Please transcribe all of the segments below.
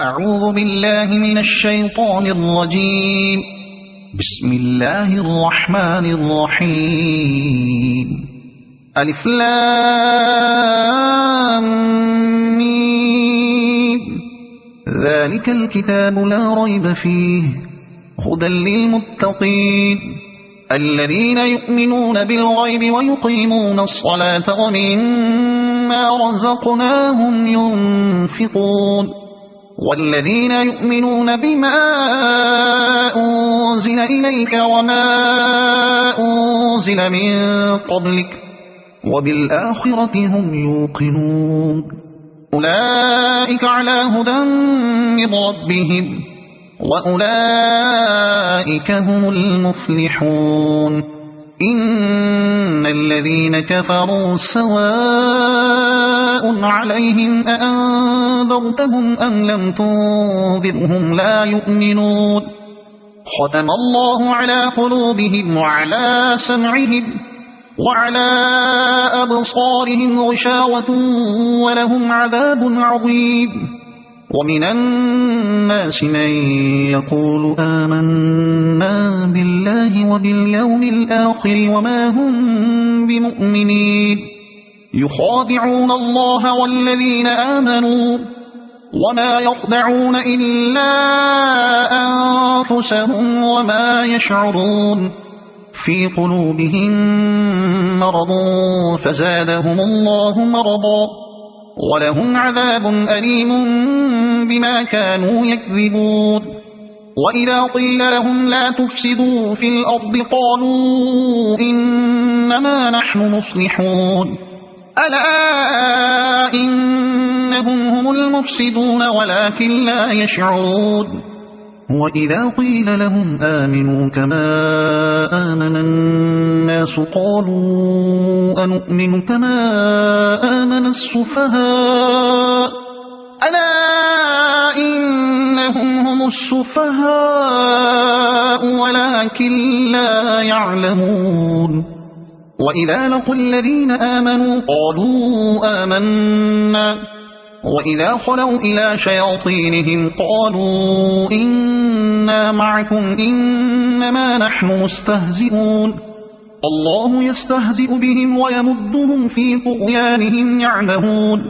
أعوذ بالله من الشيطان الرجيم. بسم الله الرحمن الرحيم. ألف لام ميم. ذلك الكتاب لا ريب فيه هدى للمتقين الذين يؤمنون بالغيب ويقيمون الصلاة ومما رزقناهم ينفقون والذين يؤمنون بما أنزل إليك وما أنزل من قبلك وبالآخرة هم يوقنون أولئك على هدى من ربهم وأولئك هم المفلحون. إن الذين كفروا سواء عليهم أأنذرتهم أم لم تنذرهم لا يؤمنون. ختم الله على قلوبهم وعلى سمعهم وعلى أبصارهم غشاوة ولهم عذاب عظيم. ومن الناس من يقول آمنا بالله وباليوم الآخر وما هم بمؤمنين يخادعون الله والذين آمنوا وما يخدعون إلا أنفسهم وما يشعرون. في قلوبهم مرض فزادهم الله مرضا ولهم عذاب أليم بما كانوا يكذبون. وإذا قيل لهم لا تفسدوا في الأرض قالوا إنما نحن مصلحون ألا إنهم هم المفسدون ولكن لا يشعرون. وإذا قيل لهم آمنوا كما آمن الناس قالوا أنؤمن كما آمن السفهاء ألا إنهم هم السفهاء ولكن لا يعلمون. وإذا لقوا الذين آمنوا قالوا آمنا وإذا خلوا إلى شياطينهم قالوا إنا معكم إنما نحن مستهزئون. الله يستهزئ بهم ويمدهم في طغيانهم يعمهون.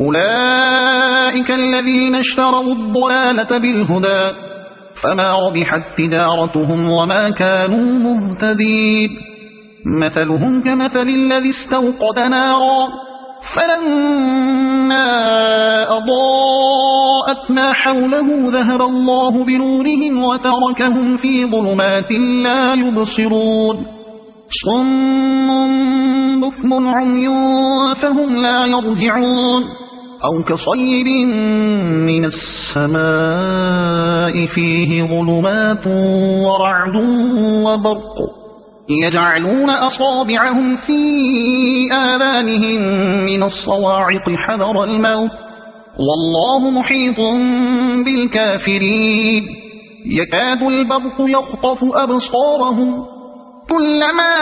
أولئك الذين اشتروا الضلالة بالهدى فما ربحت تجارتهم وما كانوا مهتدين. مثلهم كمثل الذي استوقد نارا فلما أضاءت ما حوله ذهب الله بنورهم وتركهم في ظلمات لا يبصرون. صم بكم عمي فهم لا يرجعون. أو كصيب من السماء فيه ظلمات ورعد وبرق يجعلون أصابعهم في آذانهم من الصواعق حذر الموت والله محيط بالكافرين. يكاد البرق يخطف أبصارهم كلما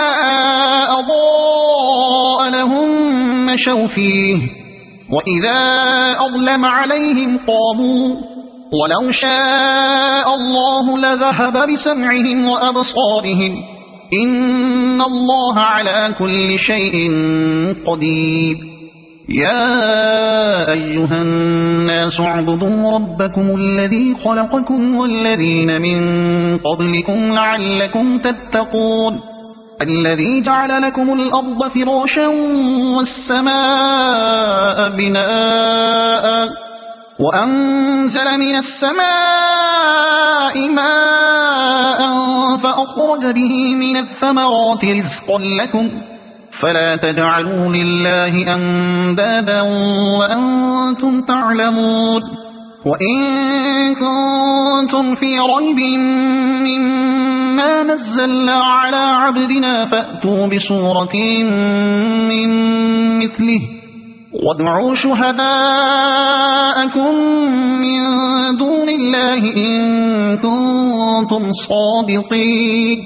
أضاء لهم مشوا فيه وإذا أظلم عليهم قاموا ولو شاء الله لذهب بسمعهم وأبصارهم إن الله على كل شيء قدير. يا أيها الناس اعبدوا ربكم الذي خلقكم والذين من قبلكم لعلكم تتقون الذي جعل لكم الأرض فراشا والسماء بناء وأنزل من السماء ماء فأخرج به من الثمرات رزقا لكم فلا تجعلوا لله أندادا وأنتم تعلمون. وإن كنتم في ريب مما نزلنا على عبدنا فأتوا بسورة من مثله وادعوا شهداءكم من دون الله إن كنتم صادقين.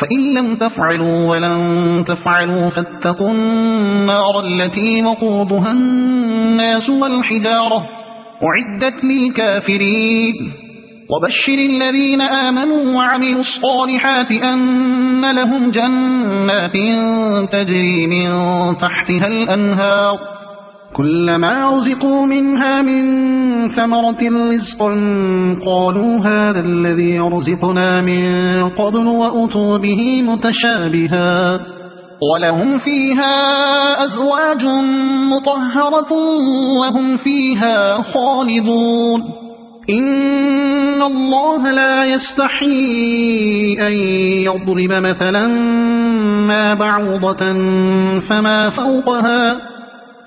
فإن لم تفعلوا ولن تفعلوا فاتقوا النار التي وقودها الناس والحجارة أعدت للكافرين وبشر الذين آمنوا وعملوا الصالحات أن لهم جنات تجري من تحتها الأنهار كلما رزقوا منها من ثمرة رزقا قالوا هذا الذي رزقنا من قبل وأتوا به متشابها ولهم فيها أزواج مطهرة وهم فيها خالدون إن الله لا يستحيي أن يضرب مثلا ما بعوضة فما فوقها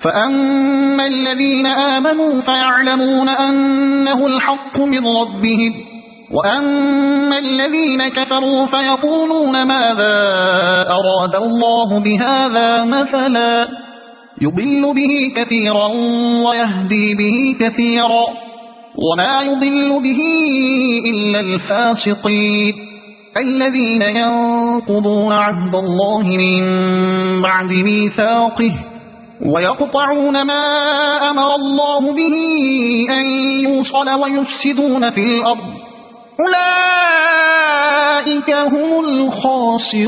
فأما الذين آمنوا فيعلمون أنه الحق من ربهم وأما الذين كفروا فيقولون ماذا أراد الله بهذا مثلا يضل به كثيرا ويهدي به كثيرا وما يضل به إلا الفاسقين الذين ينقضون عهد الله من بعد ميثاقه ويقطعون ما أمر الله به أن يوصل ويفسدون في الأرض أولئك هم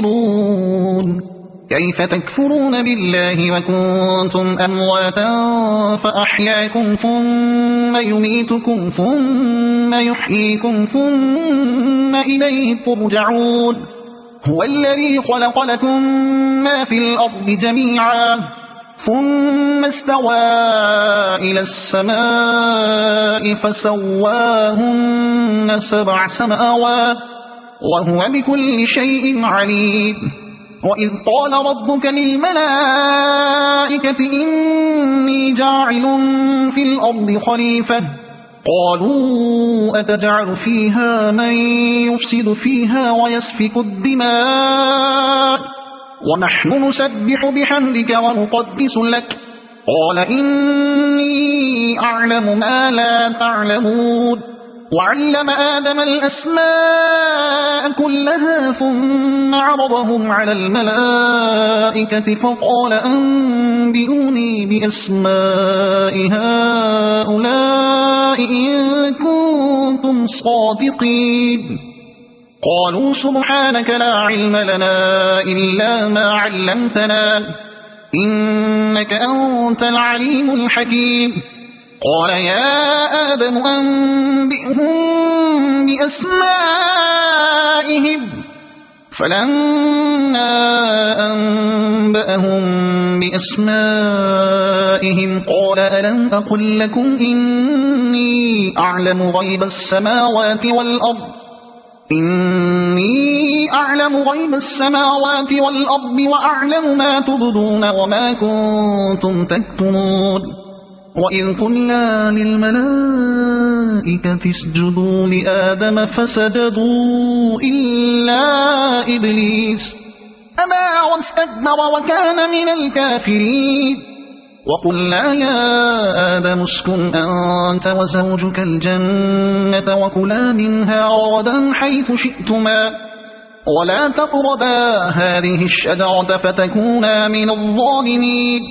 الخاسرون كيف تكفرون بالله وكنتم أمواتا فأحياكم ثم يميتكم ثم يحييكم ثم إليه ترجعون هو الذي خلق لكم ما في الأرض جميعا ثم استوى إلى السماء فسواهن 7 سماوات وهو بكل شيء عليم وإذ قال ربك للملائكة إني جاعل في الأرض خليفة قالوا أتجعل فيها من يفسد فيها ويسفك الدماء ونحن نسبح بحمدك ونقدس لك قال إني أعلم ما لا تعلمون وعلم آدم الأسماء كلها ثم عرضهم على الملائكة فقال أنبئوني بأسماء هؤلاء إن كنتم صادقين قالوا سبحانك لا علم لنا إلا ما علمتنا إنك أنت العليم الحكيم قال يا آدم أنبئهم بأسمائهم فلما أنبأهم بأسمائهم قال ألم أقل لكم إني أعلم غيب السماوات والأرض وأعلم ما تبدون وما كنتم تكتمون وإذ قلنا للملائكة اسجدوا لآدم فسجدوا إلا إبليس أبى واستكبر وكان من الكافرين وقلنا يا آدم اسكن أنت وزوجك الجنة وكلا منها رغدا حيث شئتما ولا تقربا هذه الشجرة فتكونا من الظالمين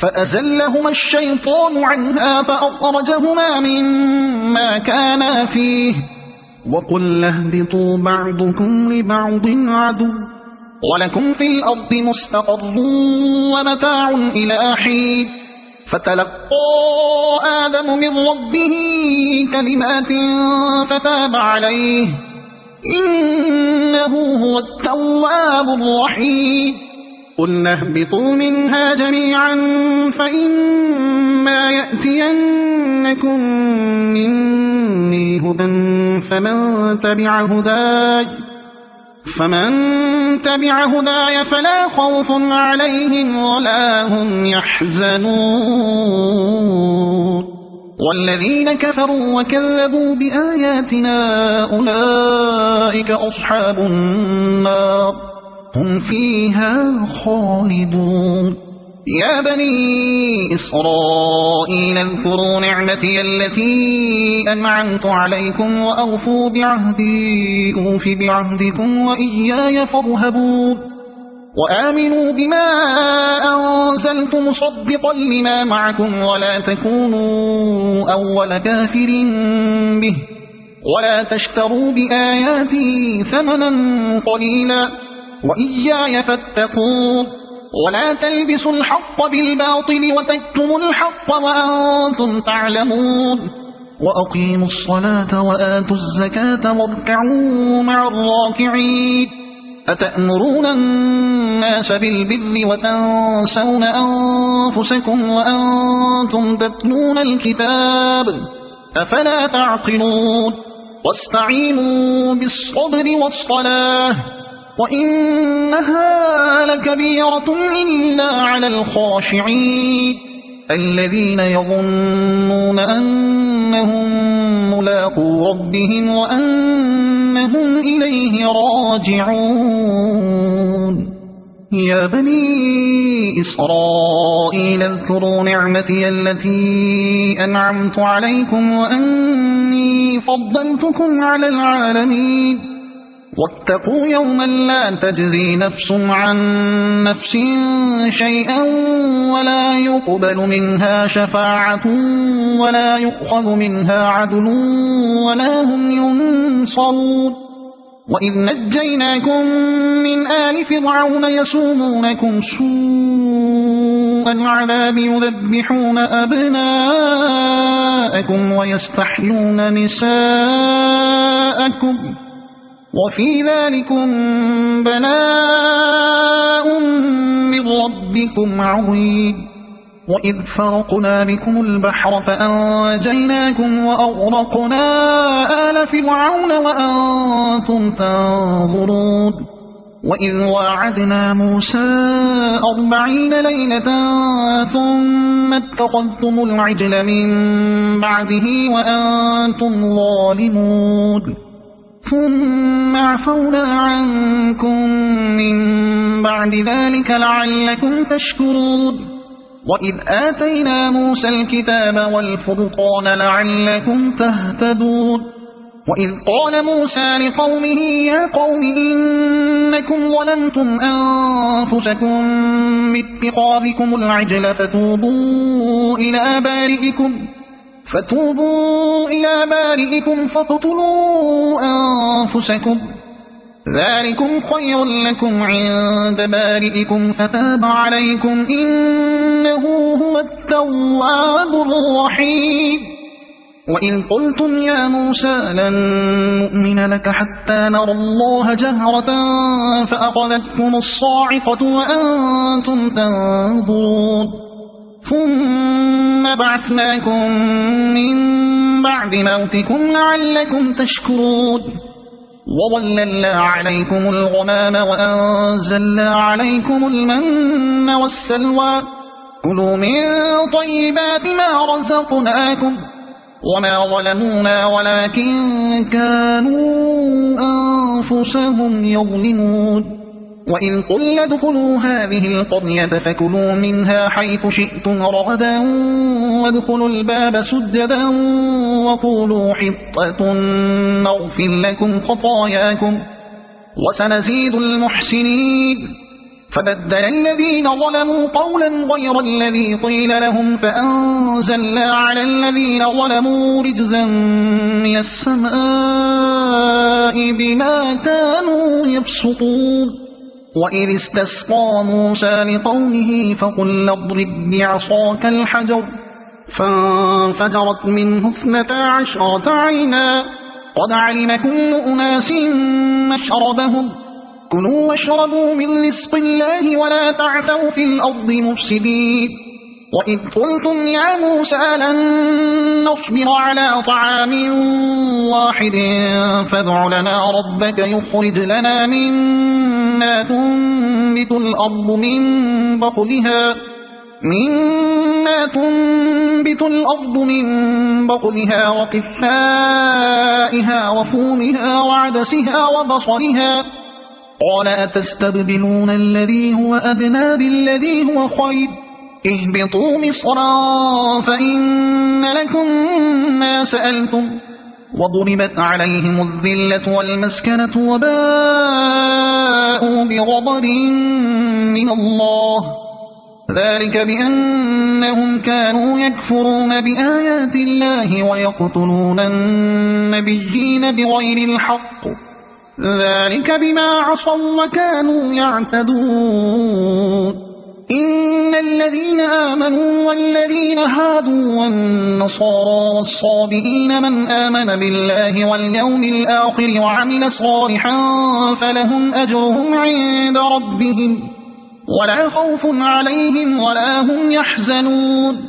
فأزلهما الشيطان عنها فأخرجهما مما كانا فيه وقلنا اهبطوا بعضكم لبعض عدو ولكم في الأرض مستقر ومتاع إلى حين فتلقى آدم من ربه كلمات فتاب عليه إنه هو التواب الرحيم قلنا اهبطوا منها جميعا فإما يأتينكم مني هدى فمن تبع هداي فلا خوف عليهم ولا هم يحزنون والذين كفروا وكذبوا بآياتنا أولئك أصحاب النار هم فيها خالدون يا بني إسرائيل اذكروا نعمتي التي أنعمت عليكم وأوفوا بعهدي أوف بعهدكم وإياي فارهبون وآمنوا بما أنزلت مصدقا لما معكم ولا تكونوا أول كافر به ولا تشتروا بآياتي ثمنا قليلا وإياي فاتقون ولا تلبسوا الحق بالباطل وتكتموا الحق وأنتم تعلمون وأقيموا الصلاة وآتوا الزكاة واركعوا مع الراكعين أتأمرون الناس بالبر وتنسون أنفسكم وأنتم تتلون الكتاب أفلا تعقلون واستعينوا بالصبر والصلاة وإنها لكبيرة إلا على الخاشعين الذين يظنون أنهم ملاقو ربهم وأنهم إليه راجعون يا بني إسرائيل اذكروا نعمتي التي أنعمت عليكم وأني فضلتكم على العالمين واتقوا يوما لا تجزي نفس عن نفس شيئا ولا يقبل منها شفاعة ولا يؤخذ منها عدل ولا هم ينصرون وإذ نجيناكم من آل فرعون يسومونكم سوء العذاب يذبحون أبناءكم ويستحيون نساءكم وفي ذلكم بلاء من ربكم عظيم وإذ فرقنا بكم البحر فأنجيناكم وأغرقنا آل فرعون وأنتم تنظرون وإذ واعدنا موسى 40 ليلة ثم اتخذتم العجل من بعده وأنتم ظالمون ثم عفونا عنكم من بعد ذلك لعلكم تشكرون وإذ آتينا موسى الكتاب والفرقان لعلكم تهتدون وإذ قال موسى لقومه يا قوم إنكم ظلمتم أنفسكم باتخاذكم العجل فتوبوا إلى بارئكم فاقتلوا أنفسكم ذلكم خير لكم عند بارئكم فتاب عليكم إنه هو التواب الرحيم وإذ قلتم يا موسى لن نؤمن لك حتى نرى الله جهرة فأخذتكم الصاعقة وأنتم تنظرون ثم بعثناكم من بعد موتكم لعلكم تشكرون وظللنا عليكم الغمام وأنزلنا عليكم المن والسلوى كلوا من طيبات ما رزقناكم وما ظلمونا ولكن كانوا أنفسهم يظلمون وإذ قلنا ادخلوا هذه القرية فكلوا منها حيث شئتم رغدا وادخلوا الباب سجدا وقولوا حطة نغفر لكم خطاياكم وسنزيد المحسنين فبدل الذين ظلموا قولا غير الذي قيل لهم فأنزلنا على الذين ظلموا رجزا من السماء بما كانوا يفسقون وإذ استسقى موسى لقومه فقل اضرب بعصاك الحجر فانفجرت منه 12 عينا قد علم كل أناس مشربهم كلوا واشربوا من رزق الله ولا تعثوا في الأرض مفسدين وإذ قلتم يا موسى لن نصبر على طعام واحد فادع لنا ربك يخرج لنا مما تنبت الأرض من بقلها وقثائها وفومها وعدسها وبصلها قال أتستبدلون الذي هو أدنى بالذي هو خير اهبطوا مصرا فإن لكم ما سألتم وضربت عليهم الذلة والمسكنة وباءوا بغضب من الله ذلك بأنهم كانوا يكفرون بآيات الله ويقتلون النبيين بغير الحق ذلك بما عصوا وكانوا يعتدون إن الذين آمنوا والذين هادوا والنصارى والصابئين من آمن بالله واليوم الآخر وعمل صالحا فلهم أجرهم عند ربهم ولا خوف عليهم ولا هم يحزنون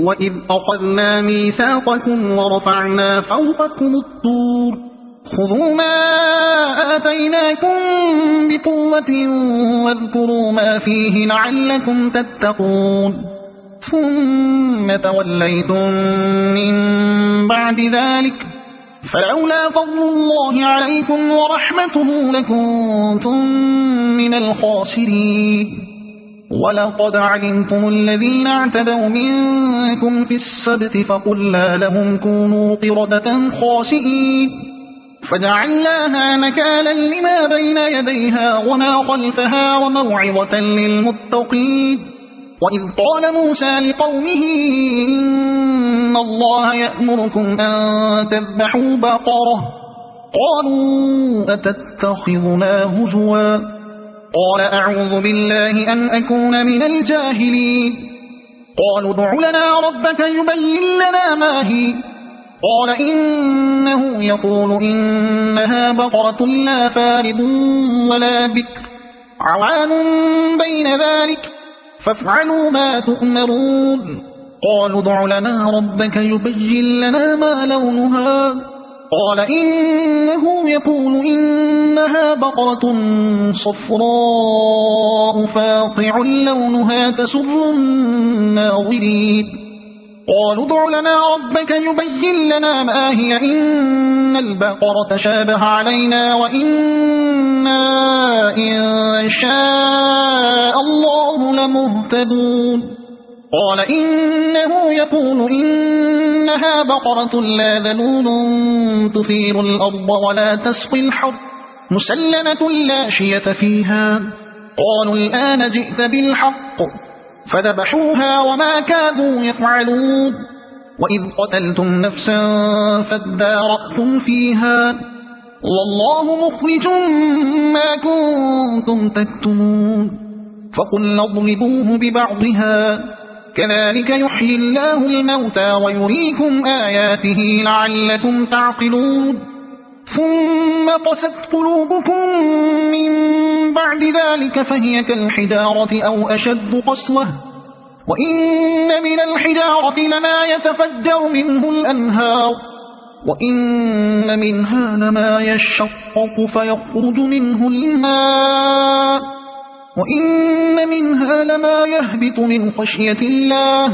وإذ أخذنا ميثاقكم ورفعنا فوقكم الطور خذوا ما آتيناكم بقوة واذكروا ما فيه لعلكم تتقون ثم توليتم من بعد ذلك فلولا فضل الله عليكم ورحمته لكنتم من الخاسرين ولقد علمتم الذين اعتدوا منكم في السبت فقلنا لهم كونوا قردة خاسئين فجعلناها نكالا لما بين يديها وما خلفها وموعظة للمتقين وإذ قال موسى لقومه إن الله يأمركم أن تذبحوا بقرة قالوا أتتخذنا هزوا قال أعوذ بالله أن أكون من الجاهلين قالوا ادع لنا ربك يبين لنا ما هي قال إنه يقول إنها بقرة لا فارض ولا بكر عوان بين ذلك فافعلوا ما تؤمرون قالوا ادع لنا ربك يبين لنا ما لونها قال إنه يقول إنها بقرة صفراء فاقع لونها تسر الناظرين قالوا ادع لنا ربك يبين لنا ما هي إن البقرة شابه علينا وإنا إن شاء الله لمهتدون قال إنه يقول إنها بقرة لا ذلول تثير الأرض ولا تسقي الحرث مسلمة لا شية فيها قالوا الآن جئت بالحق فذبحوها وما كادوا يفعلون وإذ قتلتم نفسا فادارأتم فيها والله مخرج ما كنتم تكتمون فقلنا اضربوه ببعضها كذلك يحيي الله الموتى ويريكم آياته لعلكم تعقلون ثم قست قلوبكم من بعد ذلك فهي كالحجارة أو أشد قسوة وإن من الحجارة لما يتفجر منه الأنهار وإن منها لما يشقق فيخرج منه الماء وإن منها لما يهبط من خشية الله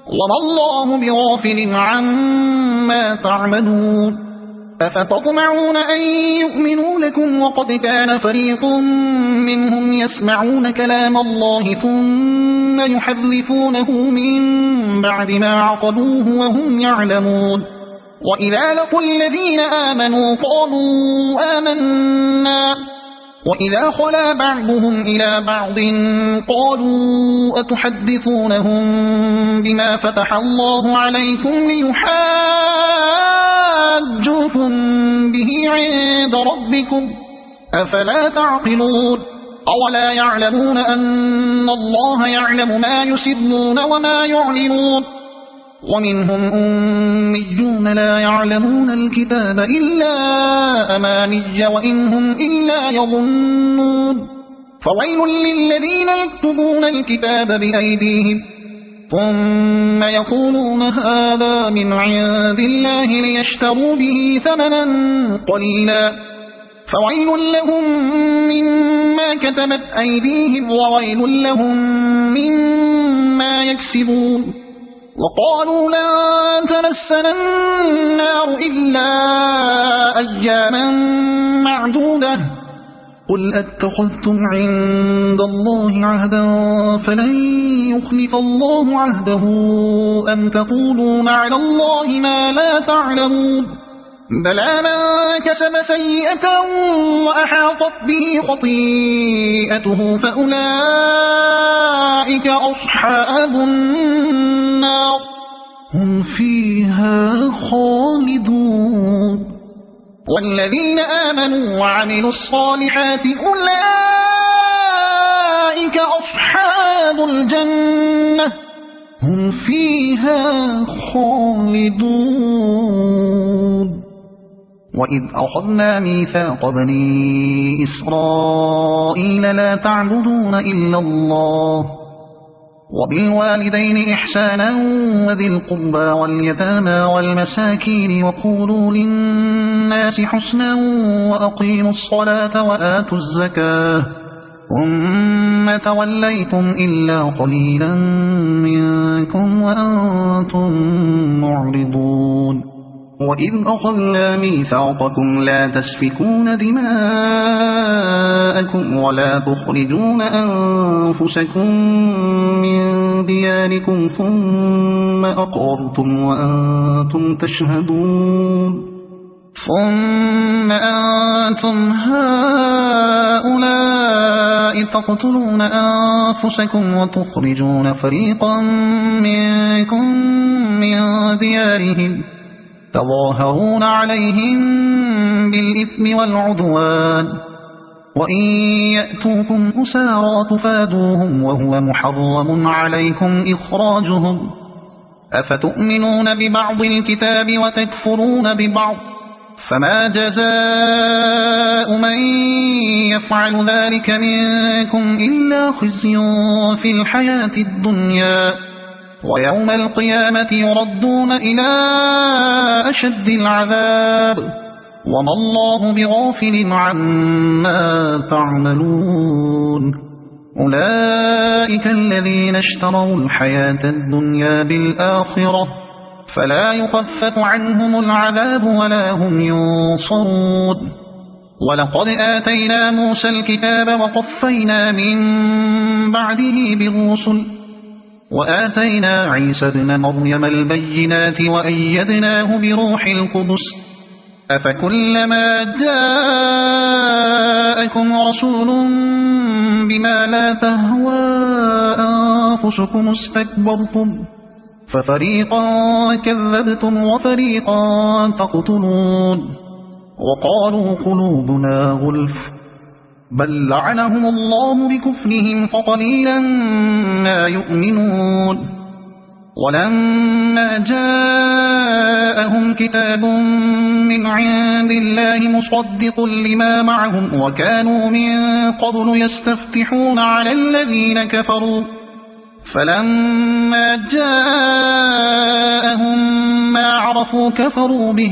وما الله بغافل عما تعملون أفتطمعون أن يؤمنوا لكم وقد كان فريق منهم يسمعون كلام الله ثم يحرفونه من بعد ما عقلوه وهم يعلمون وإذا لقوا الذين آمنوا قالوا آمنا وإذا خلا بعضهم إلى بعض قالوا أتحدثونهم بما فتح الله عليكم ليحاجوكم به عند ربكم أفلا تعقلون أولا يعلمون أن الله يعلم ما يسرون وما يعلنون ومنهم أميون لا يعلمون الكتاب إلا أماني وإنهم إلا يظنون فويل للذين يكتبون الكتاب بأيديهم ثم يقولون هذا من عند الله ليشتروا به ثمنا قليلا فويل لهم مما كتبت أيديهم وويل لهم مما يكسبون وقالوا لن تمسنا النار إلا أياما معدودة قل أتخذتم عند الله عهدا فلن يخلف الله عهده أم تقولون على الله ما لا تعلمون بلى من كسب سيئة وأحاطت به خطيئته فأولئك أصحاب النار هم فيها خالدون والذين آمنوا وعملوا الصالحات أولئك أصحاب الجنة هم فيها خالدون وإذ أخذنا ميثاق بني إسرائيل لا تعبدون إلا الله وبالوالدين إحسانا وذي القربى واليتامى والمساكين وقولوا للناس حسنا وأقيموا الصلاة وآتوا الزكاة ثم توليتم إلا قليلا منكم وأنتم معرضون وإذ أخذنا ميثاقكم لا تسفكون دماءكم ولا تخرجون أنفسكم من دياركم ثم أقررتم وأنتم تشهدون ثم أنتم هؤلاء تقتلون أنفسكم وتخرجون فريقا منكم من ديارهم تظاهرون عليهم بالإثم والعدوان وإن يأتوكم أسارى تفادوهم وهو محرم عليكم إخراجهم أفتؤمنون ببعض الكتاب وتكفرون ببعض فما جزاء من يفعل ذلك منكم إلا خزي في الحياة الدنيا ويوم القيامة يردون إلى أشد العذاب وما الله بغافل عما تعملون أولئك الذين اشتروا الحياة الدنيا بالآخرة فلا يخفف عنهم العذاب ولا هم ينصرون ولقد آتينا موسى الكتاب وقفينا من بعده بالرسل وآتينا عيسى ابن مريم البينات وأيدناه بروح القدس أفكلما جاءكم رسول بما لا تهوى أنفسكم استكبرتم ففريقا كذبتم وفريقا تقتلون وقالوا قلوبنا غلف بل لعنهم الله بكفرهم فقليلا ما يؤمنون ولما جاءهم كتاب من عند الله مصدق لما معهم وكانوا من قبل يستفتحون على الذين كفروا فلما جاءهم ما عرفوا كفروا به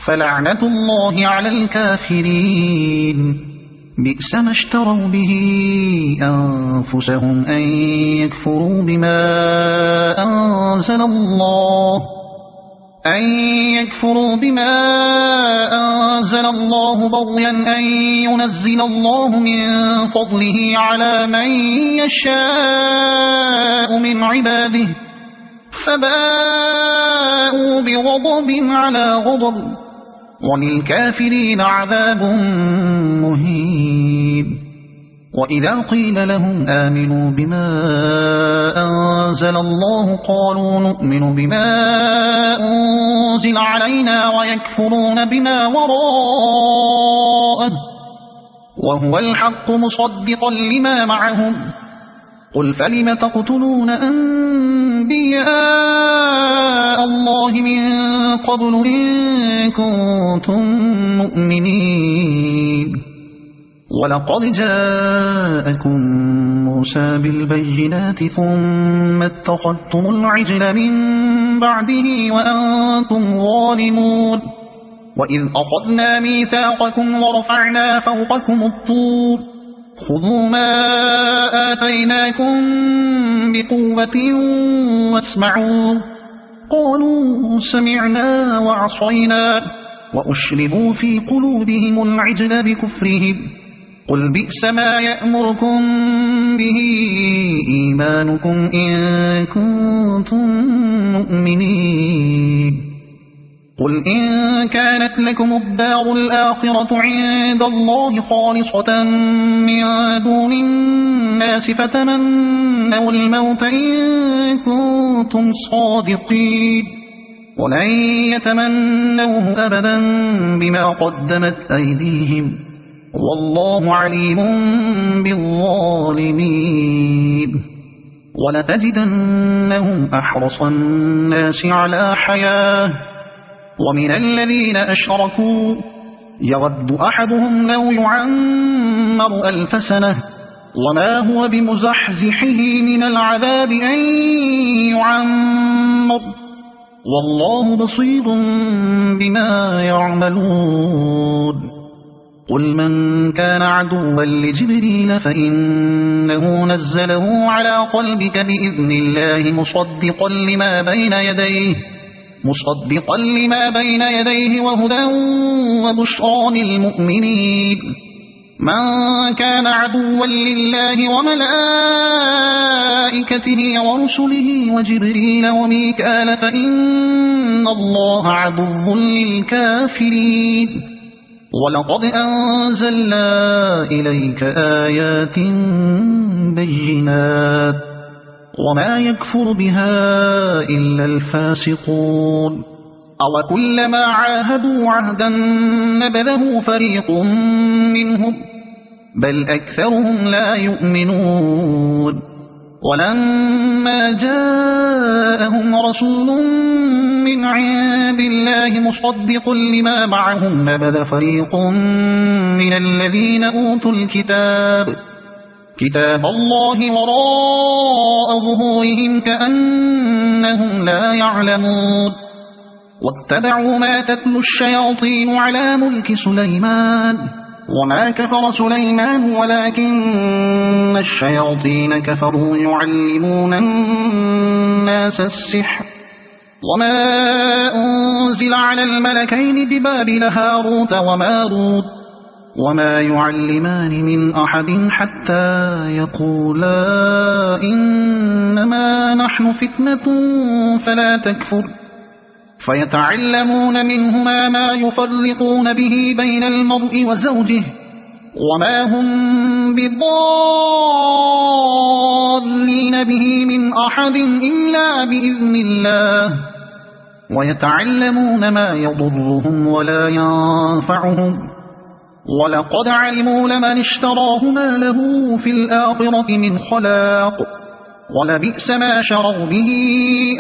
فلعنة الله على الكافرين بئس ما اشتروا به أنفسهم أن يكفروا بما أنزل الله بغيا أن ينزل الله من فضله على من يشاء من عباده فباءوا بغضب على غضب وللكافرين عذاب مهين وإذا قيل لهم آمنوا بما أنزل الله قالوا نؤمن بما أنزل علينا ويكفرون بما وراءه وهو الحق مصدقا لما معهم قل فلم تقتلون أنبياء الله من قبل إن كنتم مؤمنين ولقد جاءكم موسى بالبينات ثم اتخذتم العجل من بعده وأنتم ظالمون وإذ أخذنا ميثاقكم ورفعنا فوقكم الطور خذوا ما آتيناكم بقوة واسمعوا قالوا سمعنا وعصينا وأشربوا في قلوبهم العجل بكفرهم قل بئس ما يأمركم به إيمانكم إن كنتم مؤمنين قل إن كانت لكم الدار الآخرة عند الله خالصة من دون الناس فتمنوا الموت إن كنتم صادقين ولن يتمنوه أبدا بما قدمت أيديهم والله عليم بالظالمين ولتجدنهم أحرص الناس على حياة ومن الذين أشركوا يود أحدهم لو يعمر 1000 سنة وما هو بمزحزحه من العذاب أن يعمر والله بصير بما يعملون قل من كان عدوا لجبريل فإنه نزله على قلبك بإذن الله مصدقا لما بين يديه وهدى وبشرى للمؤمنين من كان عدوا لله وملائكته ورسله وجبريل وميكال فإن الله عدو للكافرين ولقد أنزلنا إليك آيات بينات وما يكفر بها إلا الفاسقون أو كلما عاهدوا عهدا نبذه فريق منهم بل أكثرهم لا يؤمنون ولما جاءهم رسول من عند الله مصدق لما معهم نبذ فريق من الذين أوتوا كتاب الله وراء ظهورهم كأنهم لا يعلمون واتبعوا ما تتلو الشياطين على ملك سليمان وما كفر سليمان ولكن الشياطين كفروا يعلمون الناس السحر وما أنزل على الملكين ببابل هاروت وماروت وما يعلمان من أحد حتى يقولا إنما نحن فتنة فلا تكفر فيتعلمون منهما ما يفرقون به بين المرء وزوجه وما هم بضالين به من أحد إلا بإذن الله ويتعلمون ما يضرهم ولا ينفعهم ولقد علموا لمن اشتراه ما له في الآخرة من خلاق ولبئس ما شروا به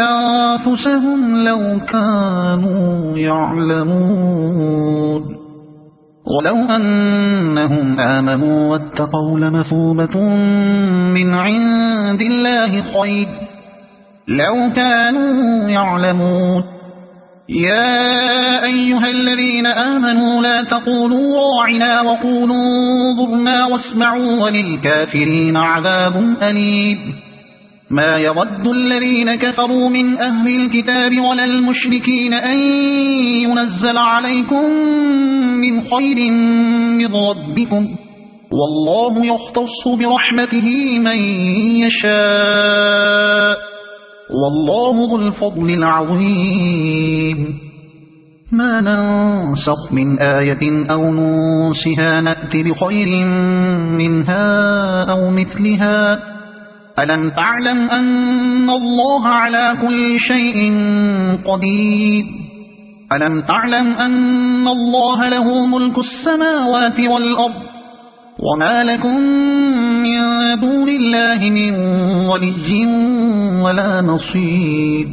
أنفسهم لو كانوا يعلمون ولو أنهم آمنوا واتقوا لمثوبة من عند الله خير لو كانوا يعلمون يا أيها الذين آمنوا لا تقولوا راعنا وقولوا انظرنا واسمعوا وللكافرين عذاب أليم ما يود الذين كفروا من أهل الكتاب ولا المشركين أن ينزل عليكم من خير من ربكم والله يختص برحمته من يشاء والله ذو الفضل العظيم ما ننسخ من آية أو ننسها نأت بخير منها أو مثلها ألم تعلم أن الله على كل شيء قدير ألم تعلم أن الله له ملك السماوات والأرض وما لكم من دون الله من ولي ولا نصير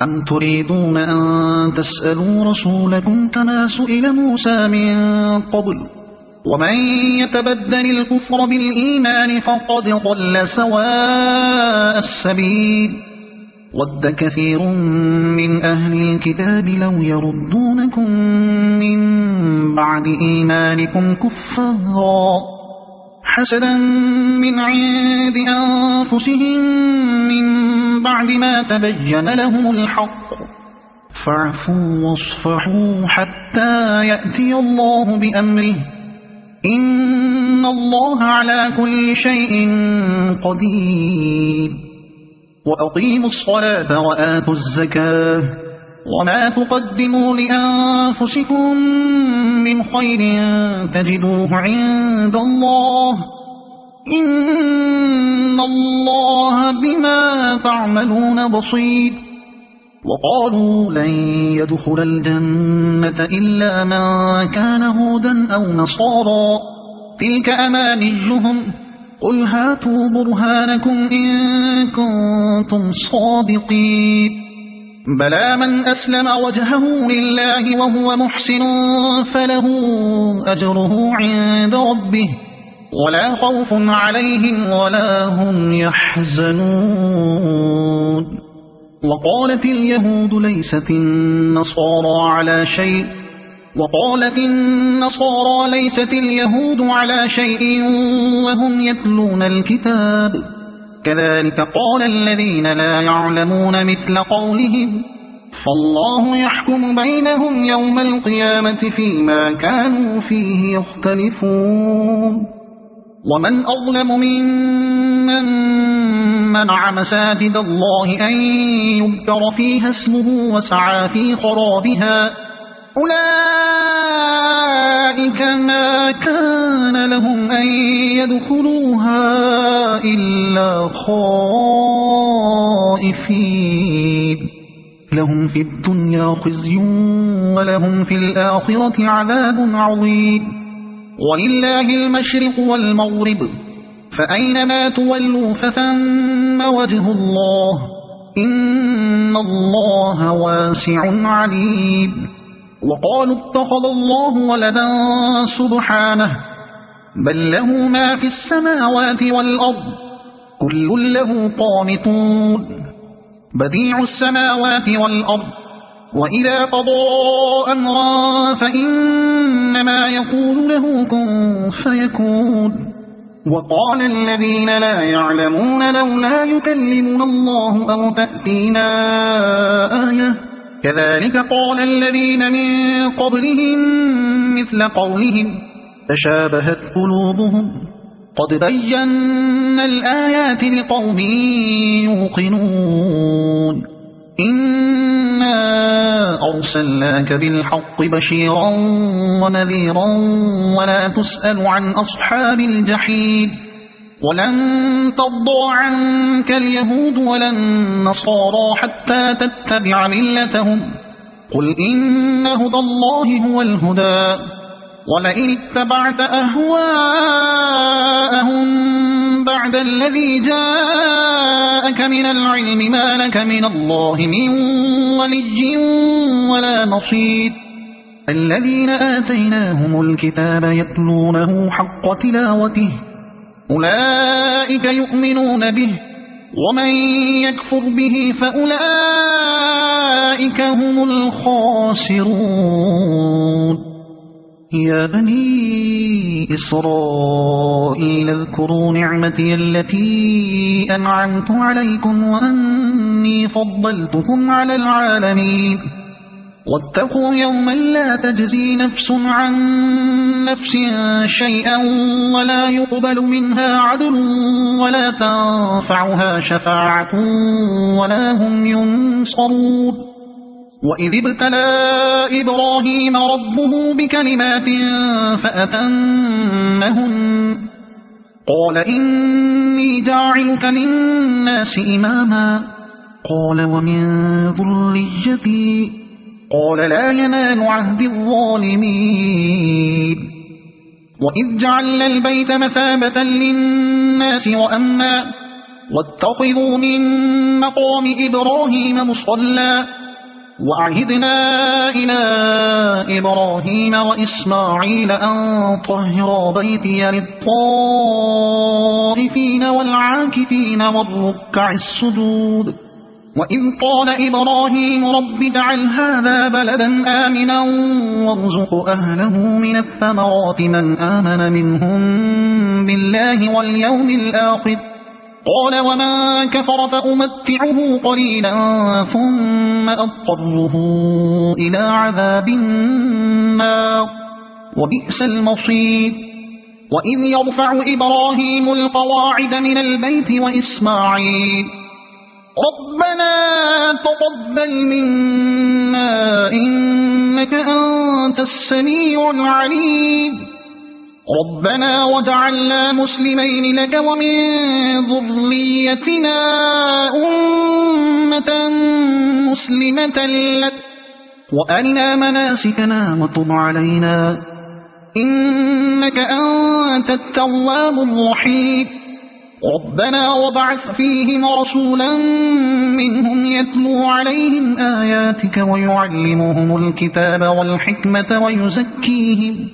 أم تريدون أن تسألوا رسولكم كما سئل موسى من قبل ومن يتبدل الكفر بالإيمان فقد ضل سواء السبيل ود كثير من أهل الكتاب لو يردونكم من بعد إيمانكم كفارا حسدا من عند أنفسهم من بعد ما تبين لهم الحق فاعفوا واصفحوا حتى يأتي الله بأمره إن الله على كل شيء قدير وأقيموا الصلاة وآتوا الزكاة وما تقدموا لأنفسكم من خير تجدوه عند الله إن الله بما تعملون بصير. وقالوا لن يدخل الجنة إلا من كان هودا أو نصارى تلك أمانيهم قل هاتوا برهانكم إن كنتم صادقين بلى من أسلم وجهه لله وهو محسن فله أجره عند ربه ولا خوف عليهم ولا هم يحزنون. وقالت اليهود ليست النصارى اليهود على شيء وهم يتلون الكتاب كذلك قال الذين لا يعلمون مثل قولهم فالله يحكم بينهم يوم القيامة فيما كانوا فيه يختلفون. ومن أظلم ممن منع مساجد الله أن يذكر فيها اسمه وسعى في خرابها أولئك ما كان لهم أن يدخلوها إلا خائفين لهم في الدنيا خزي ولهم في الآخرة عذاب عظيم. ولله المشرق والمغرب فأينما تولوا فثم وجه الله إن الله واسع عليم. وقالوا اتخذ الله ولدا سبحانه بل له ما في السماوات والأرض كل له قانتون بديع السماوات والأرض وإذا قضى أمرا فإنما يقول له كن فيكون. وقال الذين لا يعلمون لولا يكلمنا الله أو تأتينا آية كذلك قال الذين من قبلهم مثل قولهم تشابهت قلوبهم قد بينا الآيات لقوم يوقنون إنا أرسلناك بالحق بشيرا ونذيرا ولا تسأل عن أصحاب الجحيم ولن ترضى عنك اليهود ولا النصارى حتى تتبع ملتهم قل إن هدى الله هو الهدى ولئن اتبعت أهواءهم بعد الذي جاءك من العلم ما لك من الله من ولي ولا نصير. الذين آتيناهم الكتاب يتلونه حق تلاوته أولئك يؤمنون به ومن يكفر به فأولئك هم الخاسرون. يا بني إسرائيل اذكروا نعمتي التي أنعمت عليكم وأني فضلتكم على العالمين واتقوا يوما لا تجزي نفس عن نفس شيئا ولا يقبل منها عدل ولا تنفعها شفاعة ولا هم ينصرون. وإذ ابتلى إبراهيم ربه بكلمات فأتمهن قال إني جاعلك للناس إماما قال ومن ذريتي قال لا ينال عهد الظالمين. وإذ جعلنا البيت مثابة للناس وأمنا واتخذوا من مقام إبراهيم مصلى وعهدنا إلى إبراهيم وإسماعيل أن طهرا بيتي للطائفين والعاكفين والركع السجود. وإذ قال إبراهيم رب اجعل هذا بلدا آمنا وارزق أهله من الثمرات من آمن منهم بالله واليوم الآخر قال ومن كفر فأمتعه قليلا ثم أضطره إلى عذاب النار وبئس المصير. وإذ يرفع إبراهيم القواعد من البيت وإسماعيل ربنا تقبل منا إنك أنت السميع العليم ربنا واجعلنا مسلمين لك ومن ذريتنا أمة مسلمة لك وأرنا مناسكنا وتب علينا إنك أنت التواب الرحيم ربنا وابعث فيهم رسولا منهم يتلو عليهم آياتك ويعلمهم الكتاب والحكمة ويزكيهم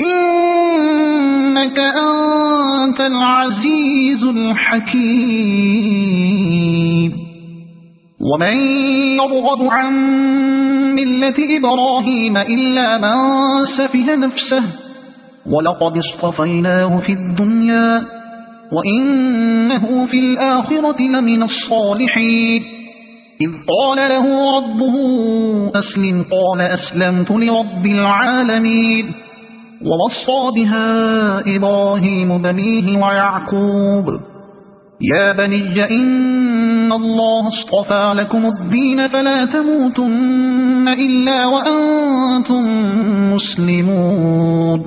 إنك أنت العزيز الحكيم ومن يرغب عن ملة إبراهيم إلا من سفه نفسه ولقد اصطفيناه في الدنيا وإنه في الآخرة لمن الصالحين إذ قال له ربه أسلم قال أسلمت لرب العالمين ووصى بها إبراهيم بنيه ويعقوب يا بني إن الله اصطفى لكم الدين فلا تموتن إلا وأنتم مسلمون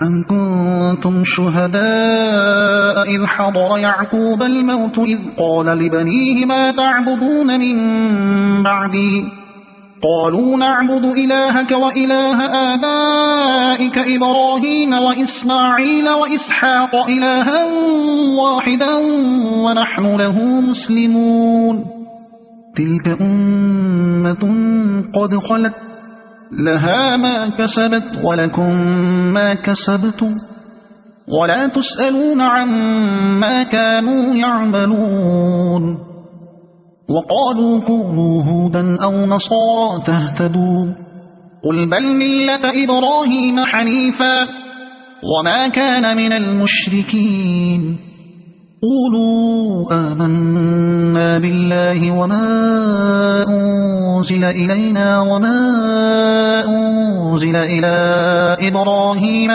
أم كنتم شهداء إذ حضر يعقوب الموت إذ قال لبنيه ما تعبدون من بعده قالوا نعبد إلهك وإله آبائك إبراهيم وإسماعيل وإسحاق إلها واحدا ونحن له مسلمون تلك أمة قد خلت لها ما كسبت ولكم ما كسبتم ولا تسألون عما كانوا يعملون وقالوا كونوا هودا أو نصارى تهتدوا قل بل ملة إبراهيم حنيفا وما كان من المشركين قولوا آمنا بالله وما أنزل إلينا وما أنزل إلى إبراهيم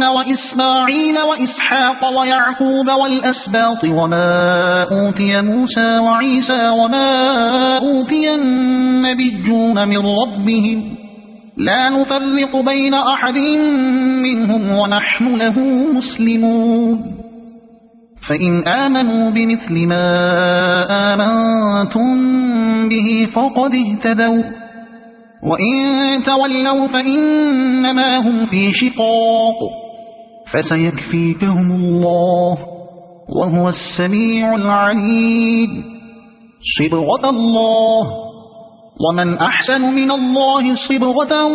وإسماعيل وإسحاق ويعقوب والأسباط وما أوتي موسى وعيسى وما أوتي النبيون من ربهم لا نفرق بين أحد منهم ونحن له مسلمون فإن آمنوا بمثل ما آمنتم به فقد اهتدوا وإن تولوا فإنما هم في شقاق فسيكفيكهم الله وهو السميع العليم صبغة الله ومن أحسن من الله صبغة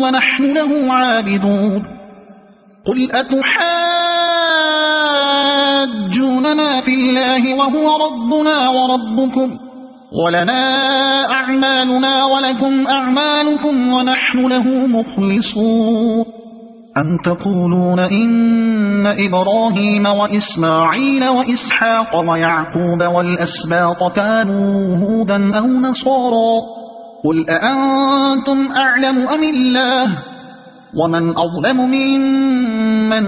ونحن له عابدون قل أتحاجوننا في الله وهو ربنا وربكم ولنا أعمالنا ولكم أعمالكم ونحن له مخلصون أم تقولون إن إبراهيم وإسماعيل وإسحاق ويعقوب والأسباط كانوا هودا أو نصارى قل أأنتم أعلم أم الله ومن أظلم ممن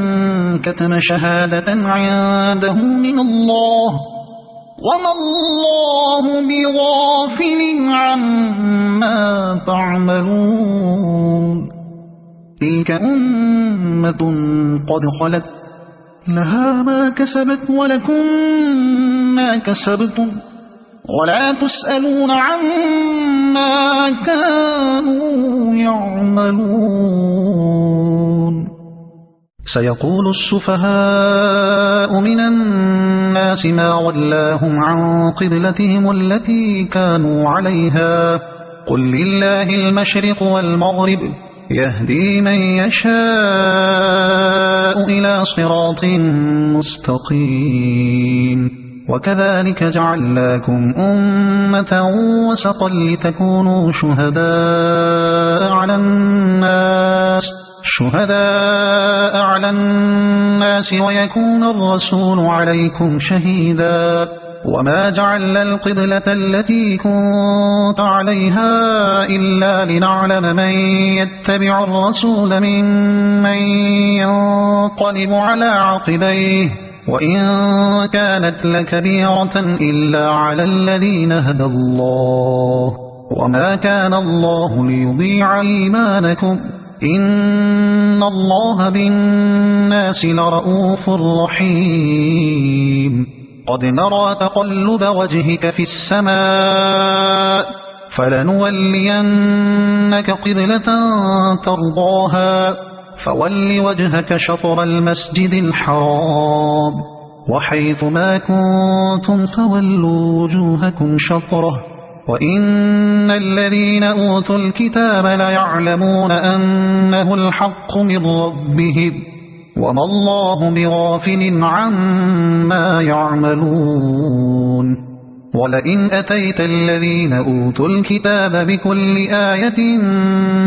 كتم شهادة عنده من الله وما الله بغافل عما تعملون تلك أمة قد خلت لها ما كسبت ولكم ما كسبتم ولا تسألون عما كانوا يعملون سيقول السفهاء من الناس ما ولاهم عن قبلتهم التي كانوا عليها قل لله المشرق والمغرب يهدي من يشاء إلى صراط مستقيم وكذلك جعلناكم أمة وسطا لتكونوا شهداء على الناس ويكون الرسول عليكم شهيدا وما جعلنا القبلة التي كنت عليها إلا لنعلم من يتبع الرسول ممن ينقلب على عقبيه وإن كانت لكبيرة إلا على الذين هدى الله وما كان الله ليضيع إيمانكم إن الله بالناس لرؤوف رحيم قد نرى تقلب وجهك في السماء فلنولينك قبلة ترضاها فول وجهك شطر المسجد الحرام وحيث ما كنتم فولوا وجوهكم شطره وإن الذين أوتوا الكتاب ليعلمون أنه الحق من ربهم وما الله بغافل عما يعملون ولئن أتيت الذين أوتوا الكتاب بكل آية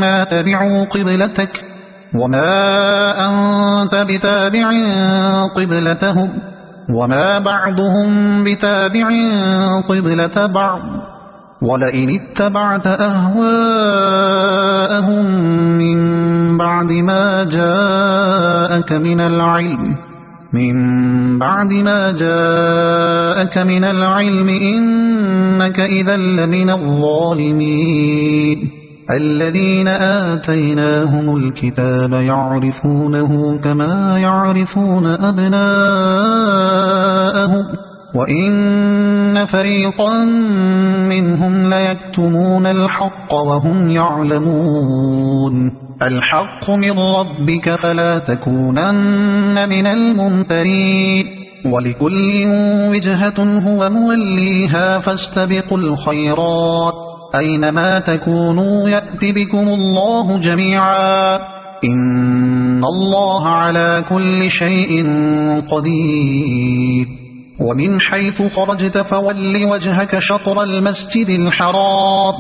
ما تبعوا قبلتك وما أنت بتابع قبلتهم وما بعضهم بتابع قبلة بعض ولئن اتبعت أهواءهم من بعد ما جاءك من العلم إنك إذا لمن الظالمين الذين آتيناهم الكتاب يعرفونه كما يعرفون أبناءهم وإن فريقا منهم ليكتمون الحق وهم يعلمون الحق من ربك فلا تكونن من الممترين ولكل وجهة هو موليها فاستبقوا الخيرات أينما تكونوا يأت بكم الله جميعا إن الله على كل شيء قدير ومن حيث خرجت فول وجهك شطر المسجد الحرام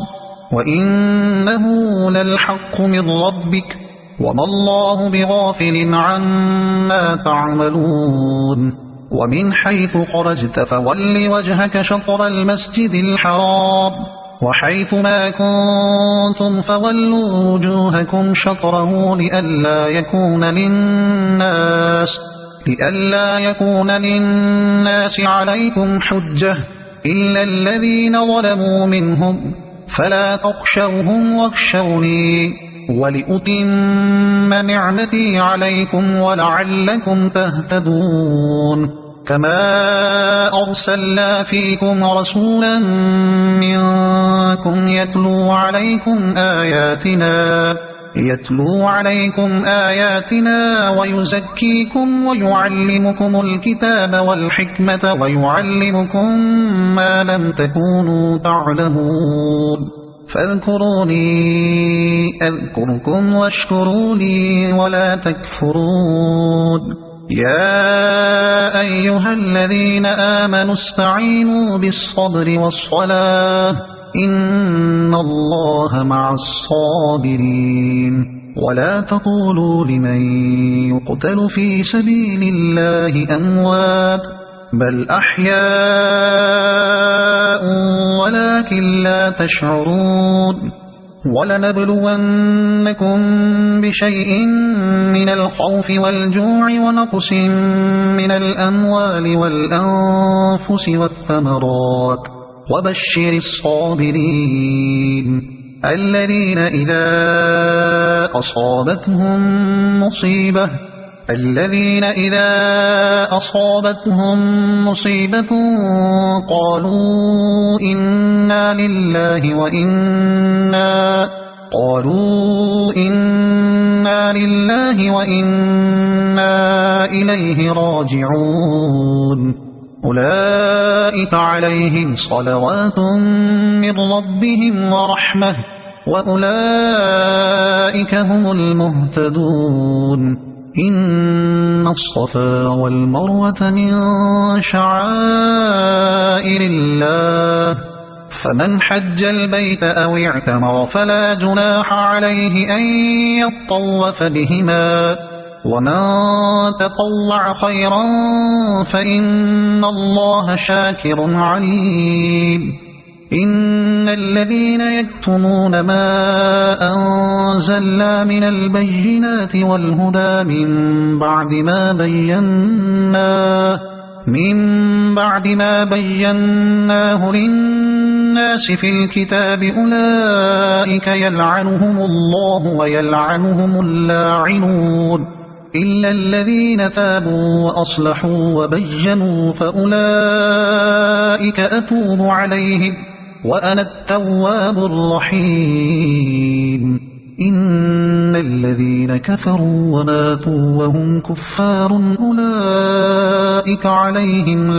وإنه للحق من ربك وما الله بغافل عما تعملون ومن حيث خرجت فول وجهك شطر المسجد الحرام وحيث ما كنتم فولوا وجوهكم شطره لئلا يكون للناس عليكم حجة إلا الذين ظلموا منهم فلا تخشوهم واخشوني ولأتم نعمتي عليكم ولعلكم تهتدون كما أرسلنا فيكم رسولا منكم يتلو عليكم آياتنا ويزكيكم ويعلمكم الكتاب والحكمة ويعلمكم ما لم تكونوا تعلمون فاذكروني أذكركم واشكروا لي ولا تكفرون يا أيها الذين آمنوا استعينوا بالصبر والصلاة إن الله مع الصابرين ولا تقولوا لمن يقتل في سبيل الله أموات بل أحياء ولكن لا تشعرون ولنبلونكم بشيء من الخوف والجوع ونقص من الأموال والأنفس والثمرات وبشر الصابرين الذين إذا أصابتهم مصيبة قالوا إنا لله وإنا إليه راجعون أولئك عليهم صلوات من ربهم ورحمة وأولئك هم المهتدون إن الصفا والمروة من شعائر الله فمن حج البيت أو اعتمر فلا جناح عليه أن يطوف بهما ومن تطوع خيرا فإن الله شاكر عليم إن الذين يكتمون ما أنزلنا من البينات والهدى من بعد ما بيناه للناس في الكتاب أولئك يلعنهم الله ويلعنهم اللاعنون إلا الذين تابوا وأصلحوا وبينوا فأولئك أتوب عليهم وأنا التواب الرحيم إن الذين كفروا وماتوا وهم كفار أولئك عليهم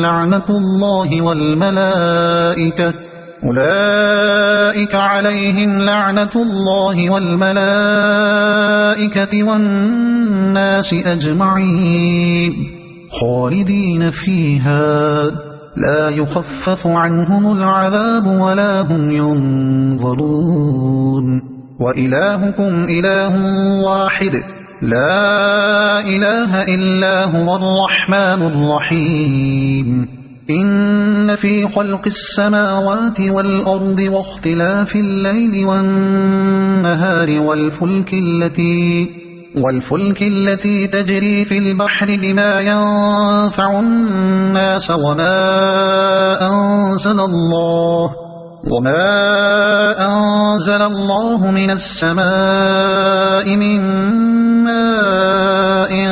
لعنة الله والملائكة والناس أجمعين خالدين فيها لا يخفف عنهم العذاب ولا هم ينظرون وإلهكم إله واحد لا إله إلا هو الرحمن الرحيم إن في خلق السماوات والأرض واختلاف الليل والنهار والفلك التي تجري في البحر بما ينفع الناس وما أنزل الله من السماء من ماء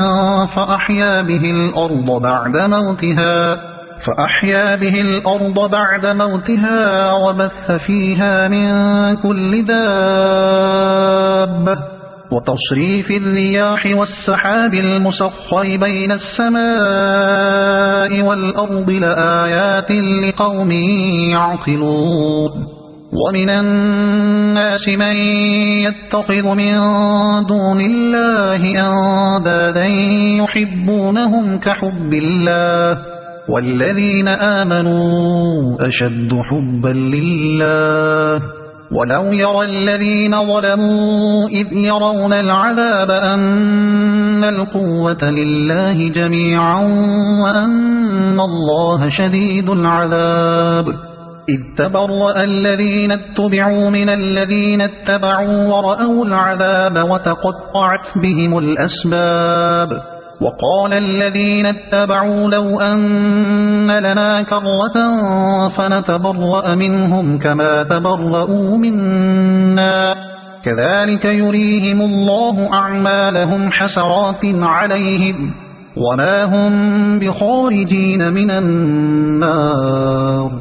فأحيا به الأرض بعد موتها وبث فيها من كل دابة وتصريف الرياح والسحاب المسخر بين السماء والأرض لآيات لقوم يعقلون ومن الناس من يتخذ من دون الله أندادا يحبونهم كحب الله والذين آمنوا أشد حبا لله ولو يرى الذين ظلموا إذ يرون العذاب أن القوة لله جميعا وأن الله شديد العذاب إذ تبرأ الذين اتبعوا من الذين اتبعوا ورأوا العذاب وتقطعت بهم الأسباب وقال الذين اتبعوا لو أن لنا كرة فنتبرأ منهم كما تبرؤوا منا كذلك يريهم الله أعمالهم حسرات عليهم وما هم بخارجين من النار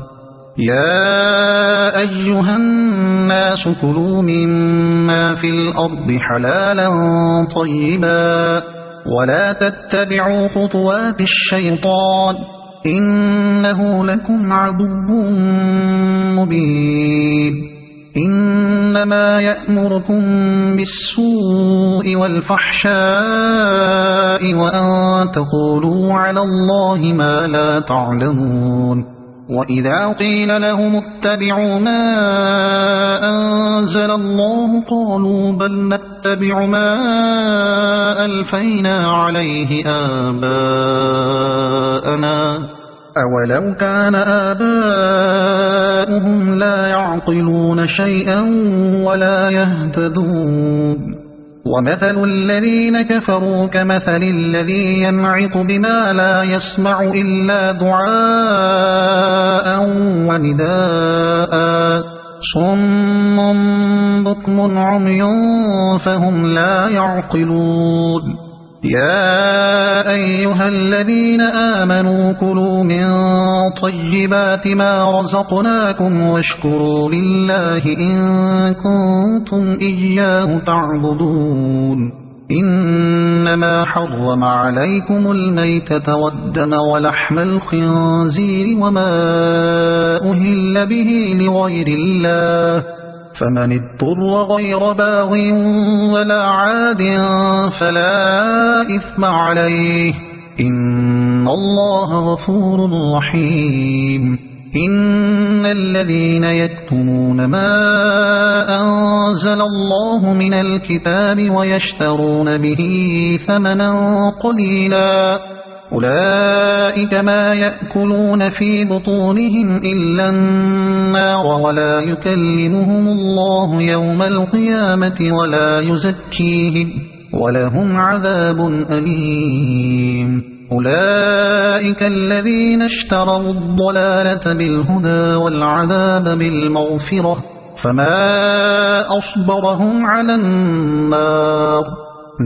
يا أيها الناس كلوا مما في الأرض حلالا طيبا ولا تتبعوا خطوات الشيطان إنه لكم عدو مبين إنما يأمركم بالسوء والفحشاء وأن تقولوا على الله ما لا تعلمون وإذا قيل لهم اتبعوا ما أنزل الله قالوا بل نتبع ما ألفينا عليه آباءنا أولو كان آباؤهم لا يعقلون شيئا ولا يهتدون ومثل الذين كفروا كمثل الذي ينعق بما لا يسمع إلا دعاء ونداء صم بكم عمي فهم لا يعقلون يا أيها الذين آمنوا كلوا من طيبات ما رزقناكم واشكروا لله إن كنتم إياه تعبدون إنما حرم عليكم الميتة والدم ولحم الخنزير وما أهل به لغير الله فمن اضطر غير باغ ولا عاد فلا إثم عليه إن الله غفور رحيم إن الذين يكتمون ما أنزل الله من الكتاب ويشترون به ثمنا قليلا أولئك ما يأكلون في بطونهم إلا النار ولا يكلمهم الله يوم القيامة ولا يزكيهم ولهم عذاب أليم أولئك الذين اشتروا الضلالة بالهدى والعذاب بالمغفرة فما أصبرهم على النار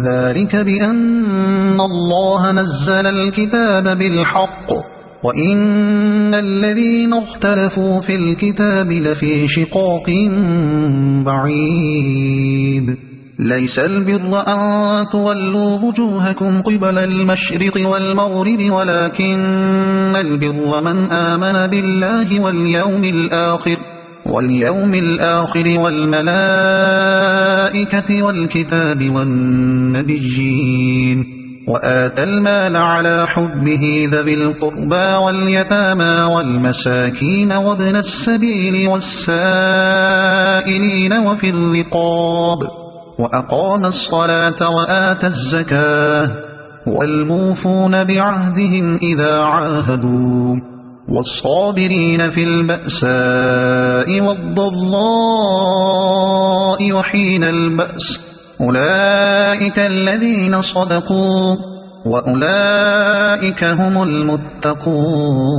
ذلك بأن الله نزل الكتاب بالحق وإن الذين اختلفوا في الكتاب لفي شقاق بعيد ليس البر أن تولوا وجوهكم قبل المشرق والمغرب ولكن البر من آمن بالله واليوم الآخر والملائكة والكتاب والنبيين وآتى المال على حبه ذوي القربى واليتامى والمساكين وابن السبيل والسائلين وفي الرقاب وأقام الصلاة وآتى الزكاة والموفون بعهدهم إذا عاهدوا والصابرين في البأساء والضراء وحين البأس أولئك الذين صدقوا وأولئك هم المتقون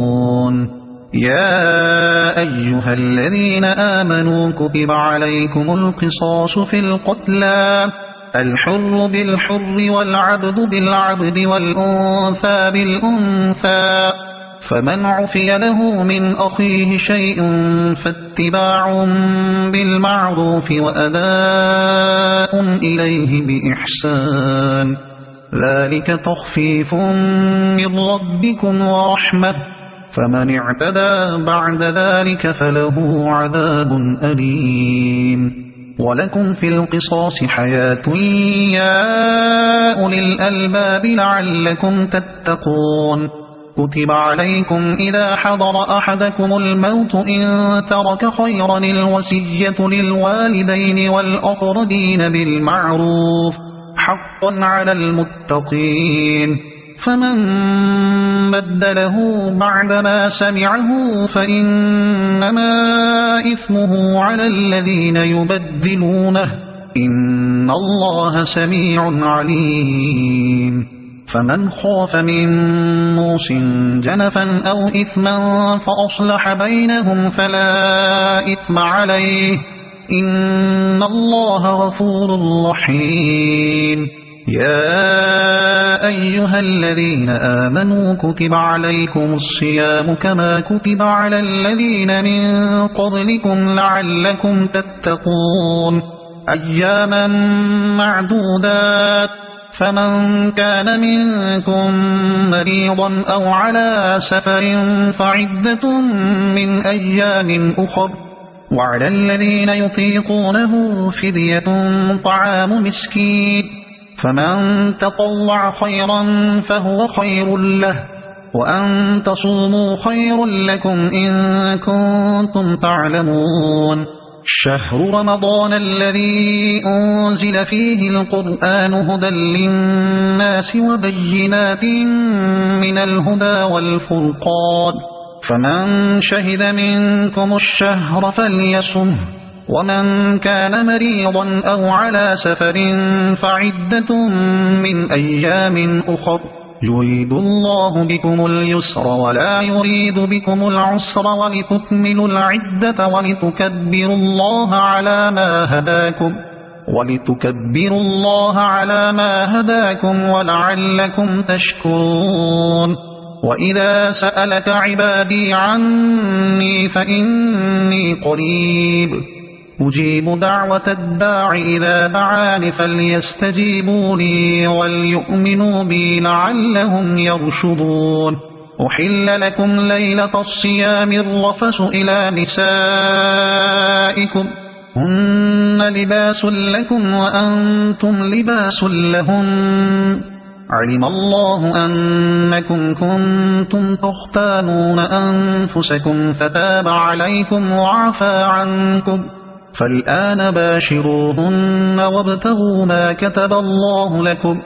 يا أيها الذين آمنوا كتب عليكم القصاص في القتلى الحر بالحر والعبد بالعبد والأنثى بالأنثى فمن عفي له من أخيه شيء فاتباع بالمعروف وأداء إليه بإحسان ذلك تخفيف من ربكم ورحمة فمن اعتدى بعد ذلك فله عذاب أليم ولكم في القصاص حياة يا أولي الألباب لعلكم تتقون كتب عليكم إذا حضر أحدكم الموت إن ترك خيرا الوصية للوالدين والأقربين بالمعروف حقا على المتقين فمن بدله بعدما سمعه فإنما إثمه على الذين يبدلونه إن الله سميع عليم فمن خاف من موص جنفا أو إثما فأصلح بينهم فلا إثم عليه إن الله غفور رحيم يا أيها الذين آمنوا كتب عليكم الصيام كما كتب على الذين من قبلكم لعلكم تتقون أياما معدودات فمن كان منكم مريضا أو على سفر فعدة من أيام أخر وعلى الذين يطيقونه فدية طعام مسكين فمن تطوع خيرا فهو خير له وأن تصوموا خير لكم إن كنتم تعلمون شهر رمضان الذي أنزل فيه القرآن هدى للناس وبينات من الهدى والفرقان فمن شهد منكم الشهر فليصمه ومن كان مريضا أو على سفر فعدة من أيام أخر يريد الله بكم اليسر ولا يريد بكم العسر ولتكملوا العدة ولتكبروا الله على ما هداكم ولعلكم تشكرون وإذا سألك عبادي عني فإني قريب أجيب دعوة الداع إذا دعان فليستجيبوا لي وليؤمنوا بي لعلهم يرشدون أحل لكم ليلة الصيام الرفث إلى نسائكم هن لباس لكم وأنتم لباس لهن علم الله أنكم كنتم تختانون أنفسكم فتاب عليكم وعفى عنكم فالآن باشروهن وابتغوا ما كتب الله لكم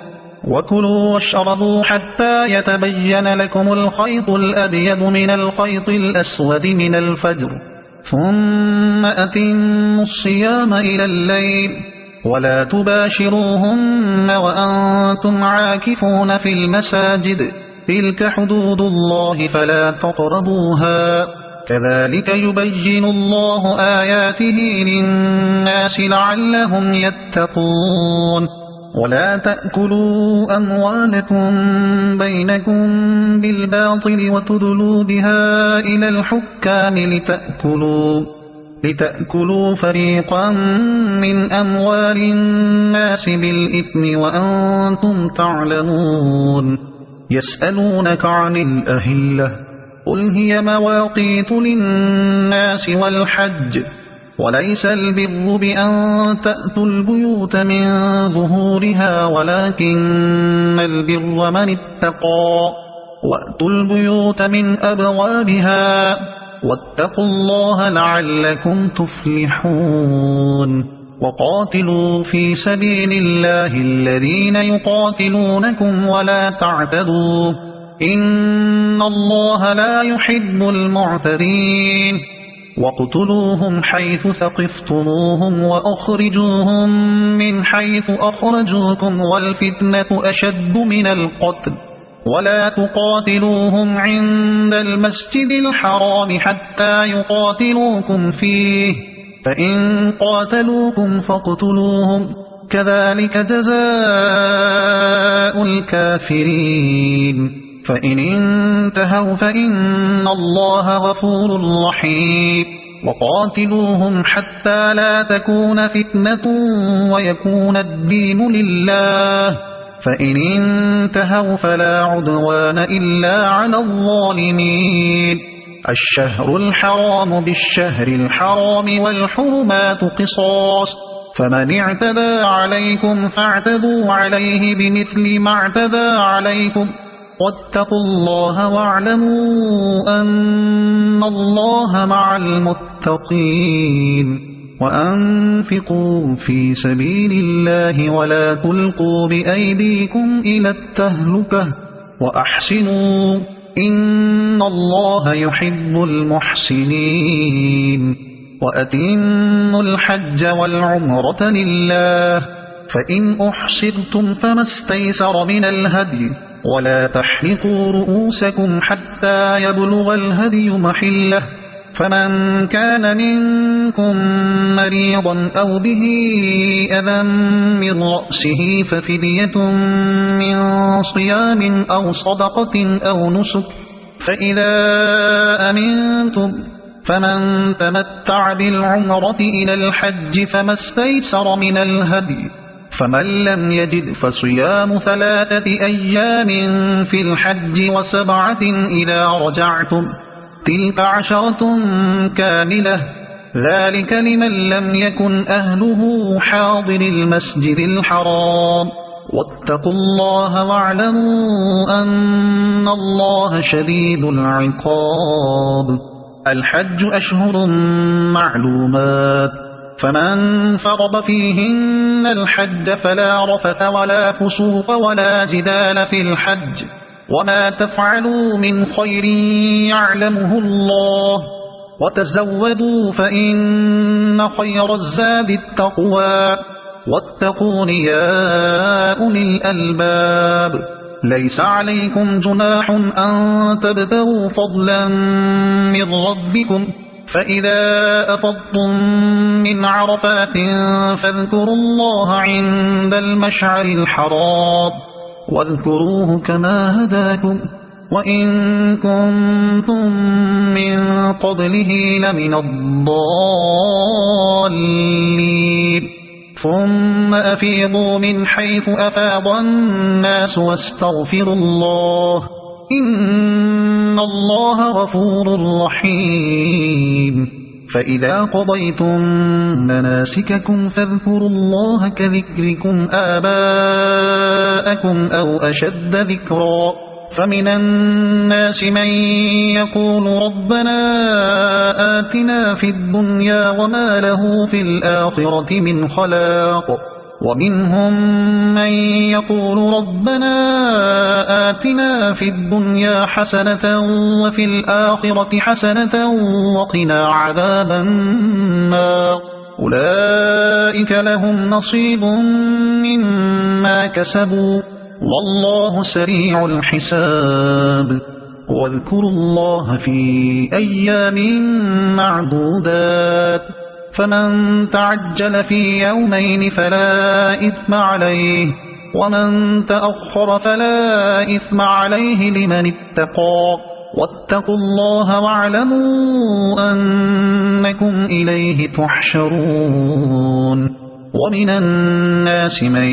وكلوا واشربوا حتى يتبين لكم الخيط الأبيض من الخيط الأسود من الفجر ثم أتموا الصيام إلى الليل ولا تباشروهن وأنتم عاكفون في المساجد تلك حدود الله فلا تقربوها كذلك يبين الله آياته للناس لعلهم يتقون ولا تأكلوا أموالكم بينكم بالباطل وتدلوا بها إلى الحكام لتأكلوا فريقا من أموال الناس بالإثم وأنتم تعلمون يسألونك عن الأهلة قل هي مواقيت للناس والحج وليس البر بأن تأتوا البيوت من ظهورها ولكن البر من اتقى وأتوا البيوت من أبوابها واتقوا الله لعلكم تفلحون وقاتلوا في سبيل الله الذين يقاتلونكم ولا تعتدوا إن الله لا يحب المعتدين واقتلوهم حيث ثقفتموهم وأخرجوهم من حيث أخرجوكم والفتنة أشد من القتل ولا تقاتلوهم عند المسجد الحرام حتى يقاتلوكم فيه فإن قاتلوكم فاقتلوهم كذلك جزاء الكافرين فإن انتهوا فإن الله غفور رحيم وقاتلوهم حتى لا تكون فتنة ويكون الدين لله فإن انتهوا فلا عدوان إلا على الظالمين الشهر الحرام بالشهر الحرام والحرمات قصاص فمن اعتدى عليكم فاعتدوا عليه بمثل ما اعتدى عليكم واتقوا الله واعلموا أن الله مع المتقين وأنفقوا في سبيل الله ولا تلقوا بأيديكم إلى التهلكة وأحسنوا إن الله يحب المحسنين وأتموا الحج والعمرة لله فإن أحصرتم فما استيسر من الهدي ولا تحلقوا رؤوسكم حتى يبلغ الهدي محله فمن كان منكم مريضا أو به أذى من رأسه ففدية من صيام أو صدقة أو نسك فإذا أمنتم فمن تمتع بالعمرة إلى الحج فما استيسر من الهدي فمن لم يجد فصيام 3 أيام في الحج و7 إذا رجعتم تلك 10 كاملة ذلك لمن لم يكن أهله حاضر المسجد الحرام واتقوا الله واعلموا أن الله شديد العقاب الحج أشهر معلومات فمن فرض فيهن الحج فلا رفث ولا فسوق ولا جدال في الحج وما تفعلوا من خير يعلمه الله وتزودوا فإن خير الزاد التقوى واتقون يا أولي الألباب ليس عليكم جناح أن تبتغوا فضلا من ربكم فإذا أفضتم من عرفات فاذكروا الله عند المشعر الحرام واذكروه كما هداكم وإن كنتم من قبله لمن الضالين ثم أفيضوا من حيث أفاض الناس واستغفروا الله إن الله غفور رحيم فإذا قضيتم مناسككم فاذكروا الله كذكركم آباءكم أو أشد ذكرا فمن الناس من يقول ربنا آتنا في الدنيا وما له في الآخرة من خلاق ومنهم من يقول ربنا آتنا في الدنيا حسنة وفي الآخرة حسنة وقنا عذاب النار أولئك لهم نصيب مما كسبوا والله سريع الحساب واذكروا الله في أيام معدودات فمن تعجل في يومين فلا إثم عليه ومن تأخر فلا إثم عليه لمن اتقى واتقوا الله واعلموا أنكم إليه تحشرون ومن الناس من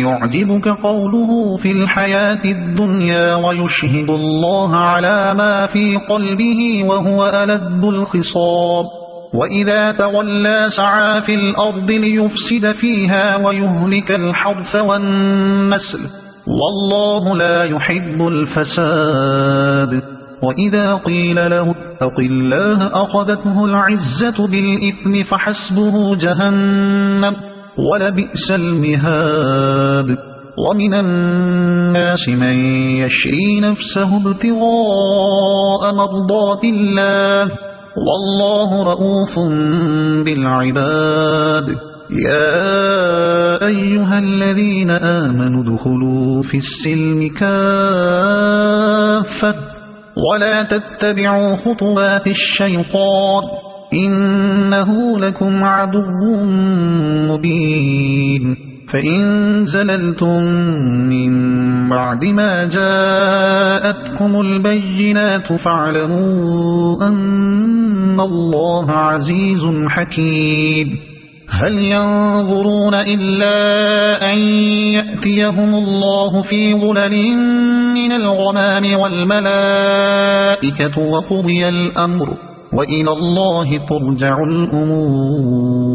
يعجبك قوله في الحياة الدنيا ويشهد الله على ما في قلبه وهو ألد الخصام وإذا تولى سعى في الأرض ليفسد فيها ويهلك الحرث والنسل والله لا يحب الفساد وإذا قيل له اتق الله أخذته العزة بالإثم فحسبه جهنم ولبئس المهاد ومن الناس من يشري نفسه ابتغاء مرضات الله والله رؤوف بالعباد يا أيها الذين آمنوا ادخلوا في السلم كافة ولا تتبعوا خطوات الشيطان إنه لكم عدو مبين فإن زللتم من بعد ما جاءتكم البينات فاعلموا أن الله عزيز حكيم هل ينظرون إلا أن يأتيهم الله في ظلل من الغمام والملائكة وقضي الأمر وإلى الله ترجع الأمور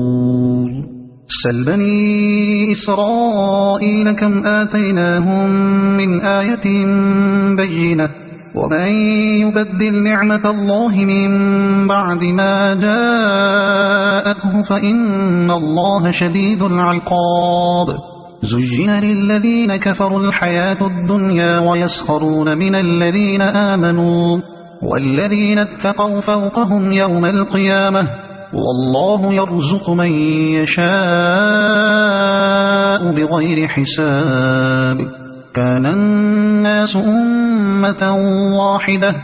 سل بني إسرائيل كم آتيناهم من آية بينة ومن يبدل نعمة الله من بعد ما جاءته فإن الله شديد العقاب زين للذين كفروا الحياة الدنيا ويسخرون من الذين آمنوا والذين اتقوا فوقهم يوم القيامة والله يرزق من يشاء بغير حساب كان الناس أمة واحدة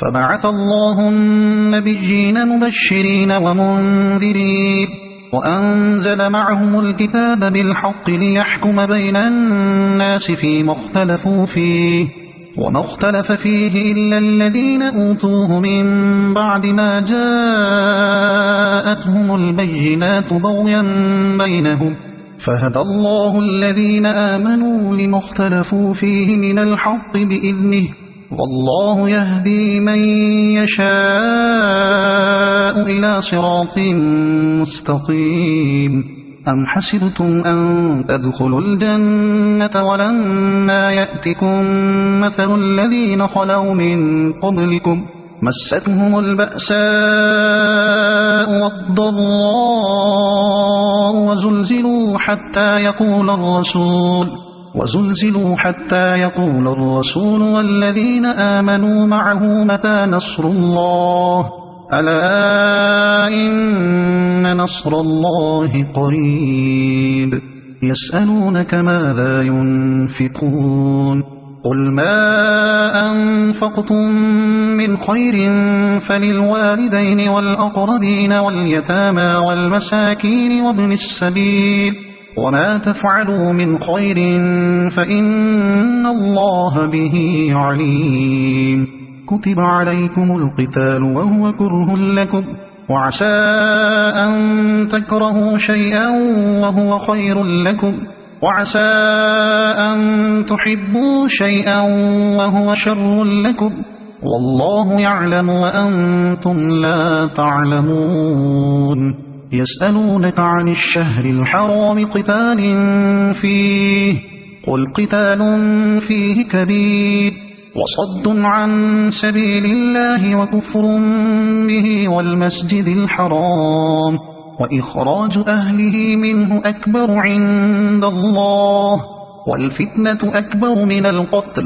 فبعث الله النبيين مبشرين ومنذرين وأنزل معهم الكتاب بالحق ليحكم بين الناس فيما اختلفوا فيه وما اختلف فيه إلا الذين أوتوه من بعد ما جاءتهم البينات بغيا بينهم فهدى الله الذين آمنوا لما اختلفوا فيه من الحق بإذنه والله يهدي من يشاء إلى صراط مستقيم أم حسبتم أن تدخلوا الجنة ولما يأتكم مثل الذين خلوا من قبلكم مستهم البأساء والضراء وزلزلوا حتى يقول الرسول والذين آمنوا معه متى نصر الله ألا إن نصر الله قريب يسألونك ماذا ينفقون قل ما أنفقتم من خير فللوالدين والأقربين واليتامى والمساكين وابن السبيل وما تفعلوا من خير فإن الله به عليم كتب عليكم القتال وهو كره لكم وعسى أن تكرهوا شيئا وهو خير لكم وعسى أن تحبوا شيئا وهو شر لكم والله يعلم وأنتم لا تعلمون يسألونك عن الشهر الحرام قتال فيه قل قتال فيه كبير وصد عن سبيل الله وكفر به والمسجد الحرام وإخراج أهله منه أكبر عند الله والفتنة أكبر من القتل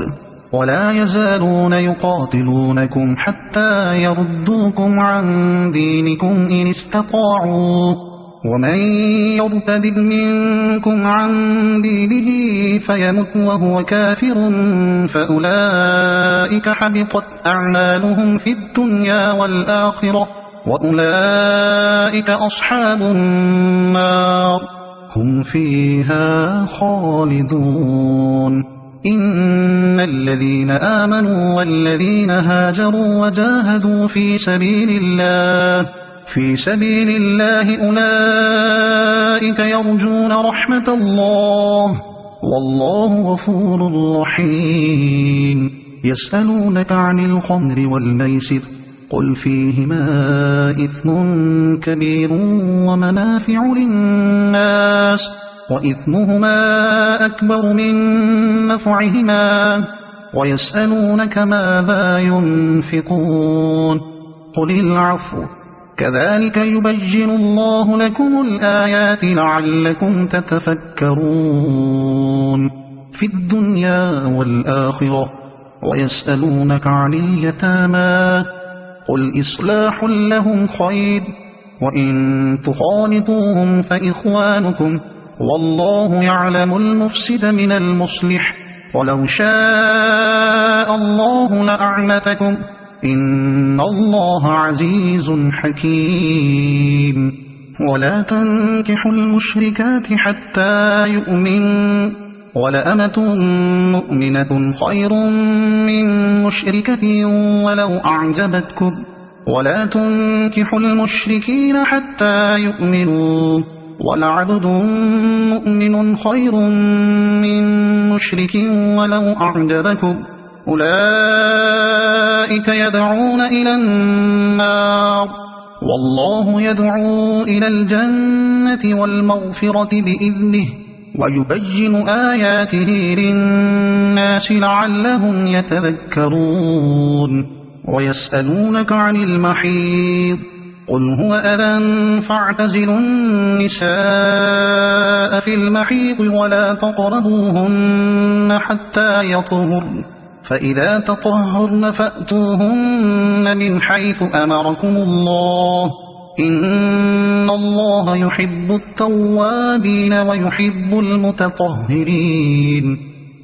ولا يزالون يقاتلونكم حتى يردوكم عن دينكم إن استطاعوا ومن يرتد منكم عن دينه فيمت وهو كافر فأولئك حبطت أعمالهم في الدنيا والآخرة وأولئك أصحاب النار هم فيها خالدون إن الذين آمنوا والذين هاجروا وجاهدوا في سبيل الله أولئك يرجون رحمة الله والله غفور رحيم يسألونك عن الخمر والميسر قل فيهما إثم كبير ومنافع للناس وإثمهما أكبر من نفعهما ويسألونك ماذا ينفقون قل العفو كذلك يبين الله لكم الآيات لعلكم تتفكرون في الدنيا والآخرة ويسألونك عن اليتامى قل إصلاح لهم خير وإن تخالطوهم فإخوانكم والله يعلم المفسد من المصلح ولو شاء الله لأعنتكم إن الله عزيز حكيم ولا تنكحوا المشركات حتى يؤمن ولأمة مؤمنة خير من مشركة ولو أعجبتكم ولا تنكحوا المشركين حتى يؤمنوا ولعبد مؤمن خير من مشرك ولو أعجبكم أولئك يدعون إلى النار والله يدعو إلى الجنة والمغفرة بإذنه ويبين آياته للناس لعلهم يتذكرون ويسألونك عن المحيض قل هو أذى فاعتزلوا النساء في المحيض ولا تقربوهن حتى يطهرن فإذا تطهرن فأتوهن من حيث أمركم الله إن الله يحب التوابين ويحب المتطهرين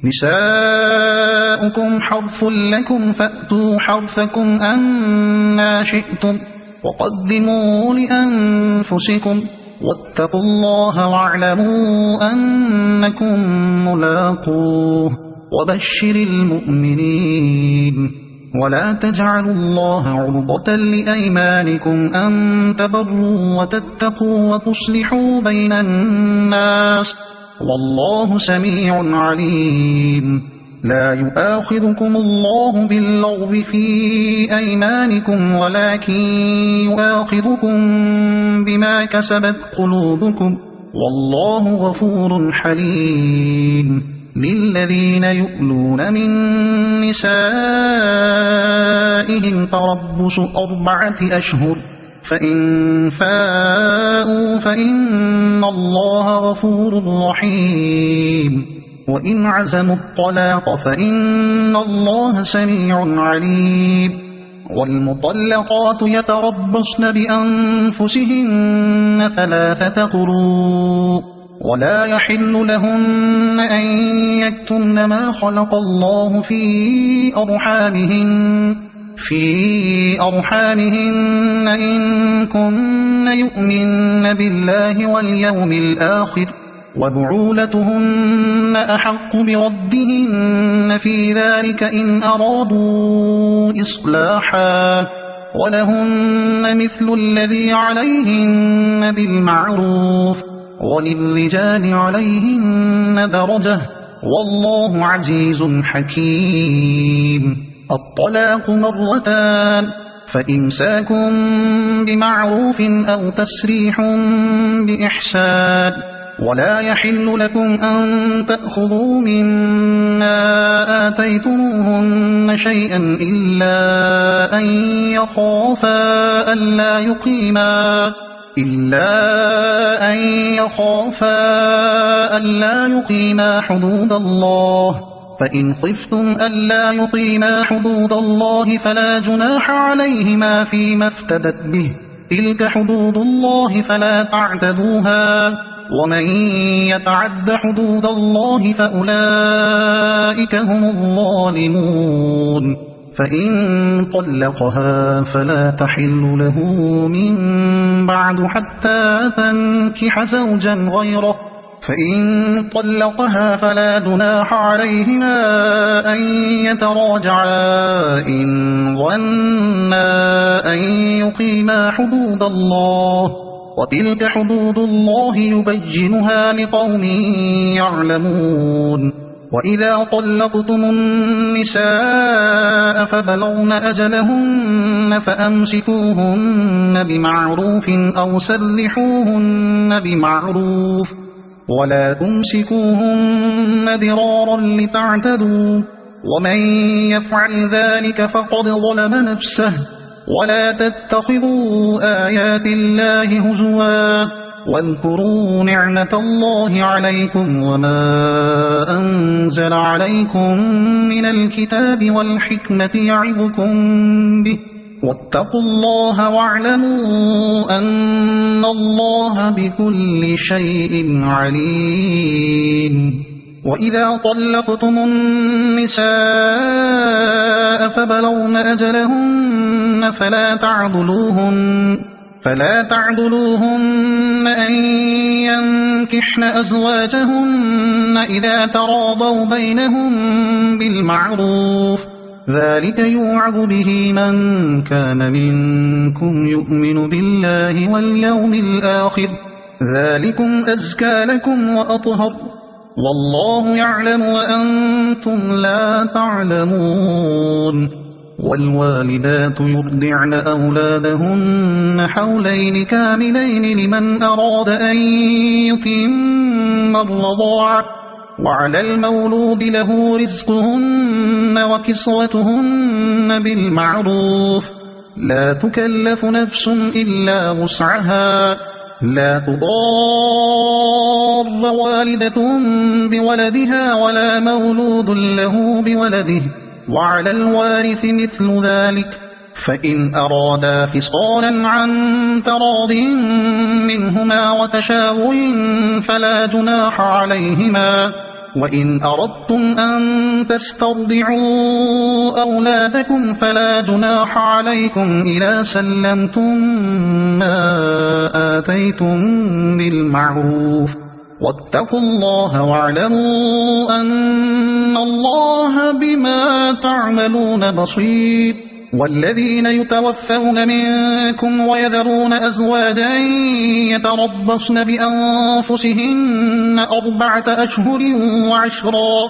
نساؤكم حرث لكم فأتوا حرثكم أنى شئتم وقدموا لأنفسكم واتقوا الله واعلموا أنكم ملاقوه وبشر المؤمنين ولا تجعلوا الله عرضة لأيمانكم أن تبروا وتتقوا وتصلحوا بين الناس والله سميع عليم لا يؤاخذكم الله باللغو في أيمانكم ولكن يؤاخذكم بما كسبت قلوبكم والله غفور حليم للذين يؤلون من نسائهم تربص 4 أشهر فإن فاءوا فإن الله غفور رحيم وإن عزموا الطلاق فإن الله سميع عليم والمطلقات يتربصن بأنفسهن 3 قروء ولا يحل لهن أن يكتمن ما خلق الله في أرحامهن إن كن يؤمن بالله واليوم الآخر وبعولتهن أحق بردهن في ذلك إن أرادوا إصلاحا ولهن مثل الذي عليهن بالمعروف وللرجال عليهن درجة والله عزيز حكيم الطلاق مرتان، فإمساك بمعروف أو تسريح بإحسان. ولا يحل لكم أن تأخذوا مما آتيتموهن شيئا إلا أن يخافا ألا يقيما حدود الله، فإن خفتم ألا يقيما حدود الله فلا جناح عليهما فيما افتدت به، تلك حدود الله فلا تعتدوها، ومن يتعد حدود الله فأولئك هم الظالمون. فإن طلقها فلا تحل له من بعد حتى تنكح زوجا غيره، فإن طلقها فلا جناح عليهما أن يتراجعا إن ظنا أن يقيما حدود الله، وتلك حدود الله يبينها لقوم يعلمون. وإذا طلقتم النساء فبلغن أجلهن فأمسكوهن بمعروف أو سرحوهن بمعروف، ولا تمسكوهن ضرارا لتعتدوا، ومن يفعل ذلك فقد ظلم نفسه. ولا تتخذوا آيات الله هزوا، واذكروا نعمة الله عليكم وما أنزل عليكم من الكتاب والحكمة يعظكم به، واتقوا الله واعلموا أن الله بكل شيء عليم. وإذا طلقتم النساء فبلغن أجلهن فلا تعضلوهن أن ينكحن أزواجهن إذا تراضوا بينهم بالمعروف، ذلك يوعظ به من كان منكم يؤمن بالله واليوم الآخر، ذلكم أزكى لكم وأطهر، والله يعلم وأنتم لا تعلمون. والوالدات يرضعن أولادهن حولين كاملين لمن أراد أن يتم الرضاعة، وعلى المولود له رزقهن وكسوتهن بالمعروف، لا تكلف نفس إلا وسعها، لا تضار والدة بولدها ولا مولود له بولده، وعلى الوارث مثل ذلك، فإن أرادا فصالا عن تراض منهما وتشاور فلا جناح عليهما. وإن أردتم أن تسترضعوا أولادكم فلا جناح عليكم إذا سلمتم ما آتيتم بالمعروف، واتقوا الله واعلموا أن الله بما تعملون بصير. والذين يتوفون منكم ويذرون أزواجا يتربصن بأنفسهن 4 أشهر وعشرا،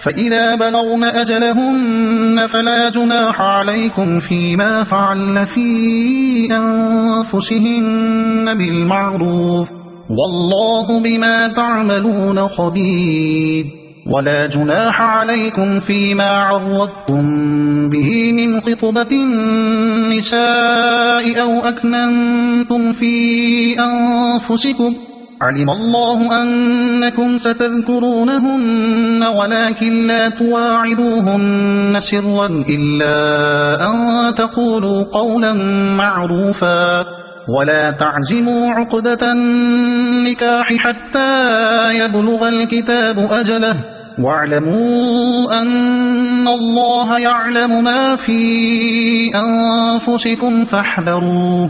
فإذا بلغن أجلهن فلا جناح عليكم فيما فعلن في أنفسهن بالمعروف، والله بما تعملون خبير. ولا جناح عليكم فيما عرضتم به من خطبة النساء أو أكننتم في أنفسكم، علم الله أنكم ستذكرونهن ولكن لا تواعدوهن سرا إلا أن تقولوا قولا معروفا، ولا تعزموا عقدة النكاح حتى يبلغ الكتاب أجله، واعلموا أن الله يعلم ما في أنفسكم فاحذروه،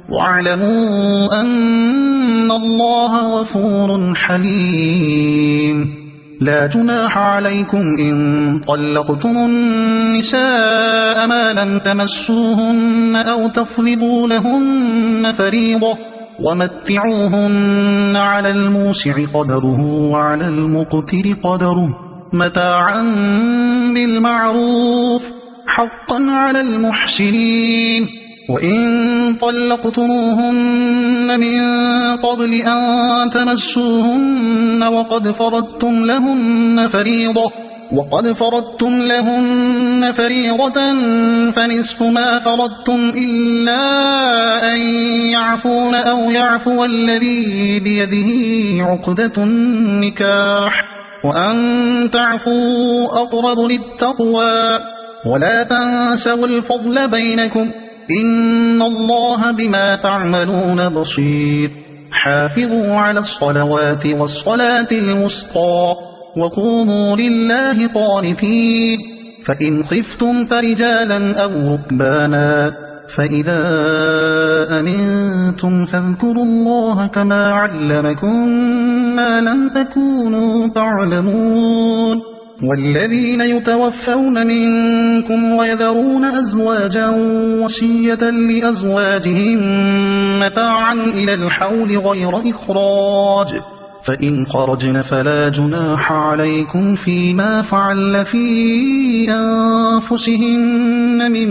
واعلموا أن الله غفور حليم. لا جناح عليكم إن طلقتم النساء ما لم تمسوهن أو تفرضوا لهن فريضة، ومتعوهن على الموسع قدره وعلى المقتر قدره متاعا بالمعروف، حقا على المحسنين وإن طلقتموهن من قبل أن تمسوهن وقد فرضتم لهن فريضة فنصف ما فرضتم إلا أن يعفون أو يعفو الذي بيده عقدة النكاح وأن تعفوا أقرب للتقوى ولا تنسوا الفضل بينكم إن الله بما تعملون بصير حافظوا على الصلوات والصلاة الوسطى وقوموا لله قانتين فإن خفتم فرجالا أو ركبانا فإذا أمنتم فاذكروا الله كما علمكم ما لم تكونوا تعلمون والذين يتوفون منكم ويذرون أزواجا وصية لأزواجهم متاعا إلى الحول غير إخراج فإن خرجن فلا جناح عليكم فيما فعل في أنفسهن من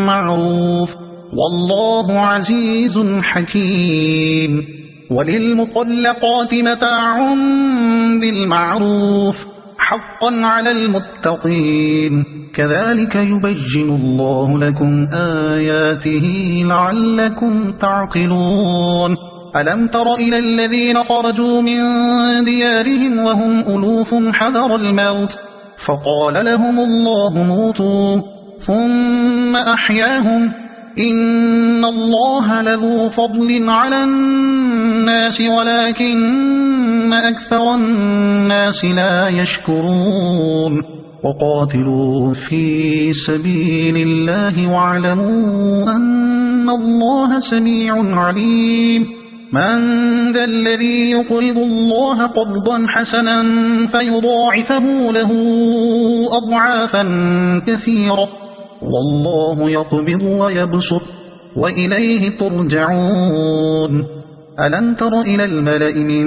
معروف والله عزيز حكيم وللمطلقات متاع بالمعروف حقا على المتقين كذلك يبين الله لكم آياته لعلكم تعقلون ألم تر إلى الذين خرجوا من ديارهم وهم ألوف حذر الموت فقال لهم الله موتوا ثم أحياهم إن الله لذو فضل على الناس ولكن أكثر الناس لا يشكرون وقاتلوا في سبيل الله واعلموا أن الله سميع عليم من ذا الذي يقرض الله قرضا حسنا فيضاعفه له أضعافا كثيرة والله يقبض ويبسط وإليه ترجعون ألم تر إلى الملأ من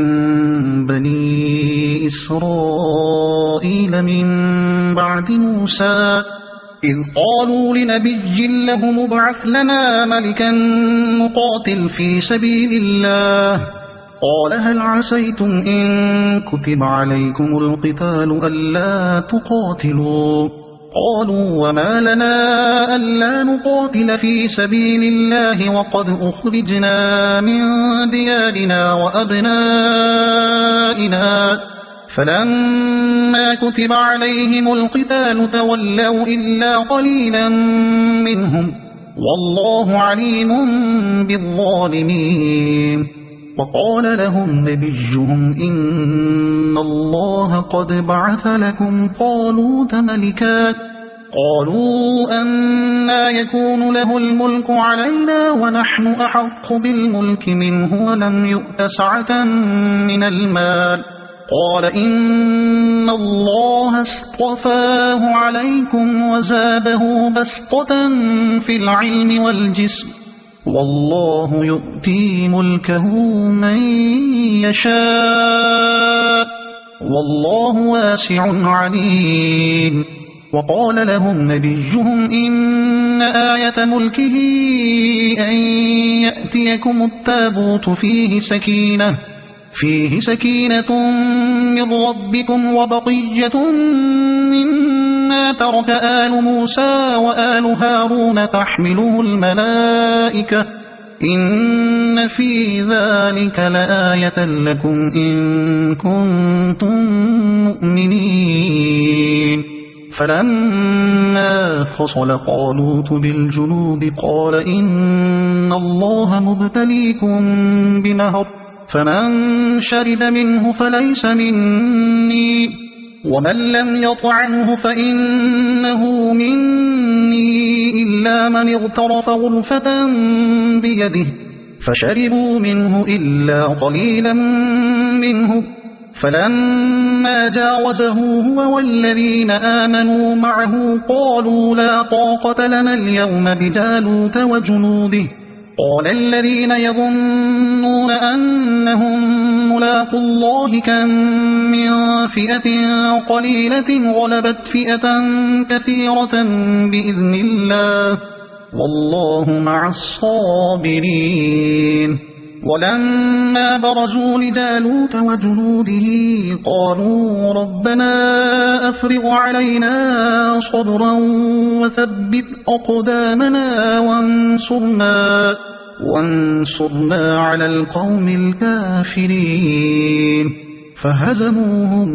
بني إسرائيل من بعد موسى إذ قالوا لنبي له مبعث لنا ملكا نقاتل في سبيل الله قال هل عسيتم إن كتب عليكم القتال ألا تقاتلوا قالوا وما لنا ألا نقاتل في سبيل الله وقد أخرجنا من ديارنا وأبنائنا فلما كتب عليهم القتال تولوا إلا قليلا منهم والله عليم بالظالمين وقال لهم نبيهم إن الله قد بعث لكم طالوت ملكا قالوا أنى يكون له الملك علينا ونحن أحق بالملك منه ولم يؤت سعة من المال قال إن الله اصطفاه عليكم وزاده بسطة في العلم والجسم والله يؤتي ملكه من يشاء والله واسع عليم وقال لهم نبيهم إن آية ملكه أن يأتيكم التابوت فيه سكينة من ربكم وبقية مما ترك آل موسى وآل هارون تحمله الملائكة إن في ذلك لآية لكم إن كنتم مؤمنين فلما فصل طالوت بالجنود قال إن الله مبتليكم بنهر فمن شرب منه فليس مني ومن لم يطعمه فإنه مني إلا من اغترف غرفة بيده فشربوا منه إلا قليلا منه فلما جاوزه هو والذين آمنوا معه قالوا لا طاقة لنا اليوم بجالوت وجنوده قال الذين يظنون أنهم ملاقو الله كم من فئة قليلة غلبت فئة كثيرة بإذن الله والله مع الصابرين. ولما برزوا لجالوت وجنوده قالوا ربنا أفرغ علينا صبرا وثبت أقدامنا وانصرنا على القوم الكافرين. فهزموهم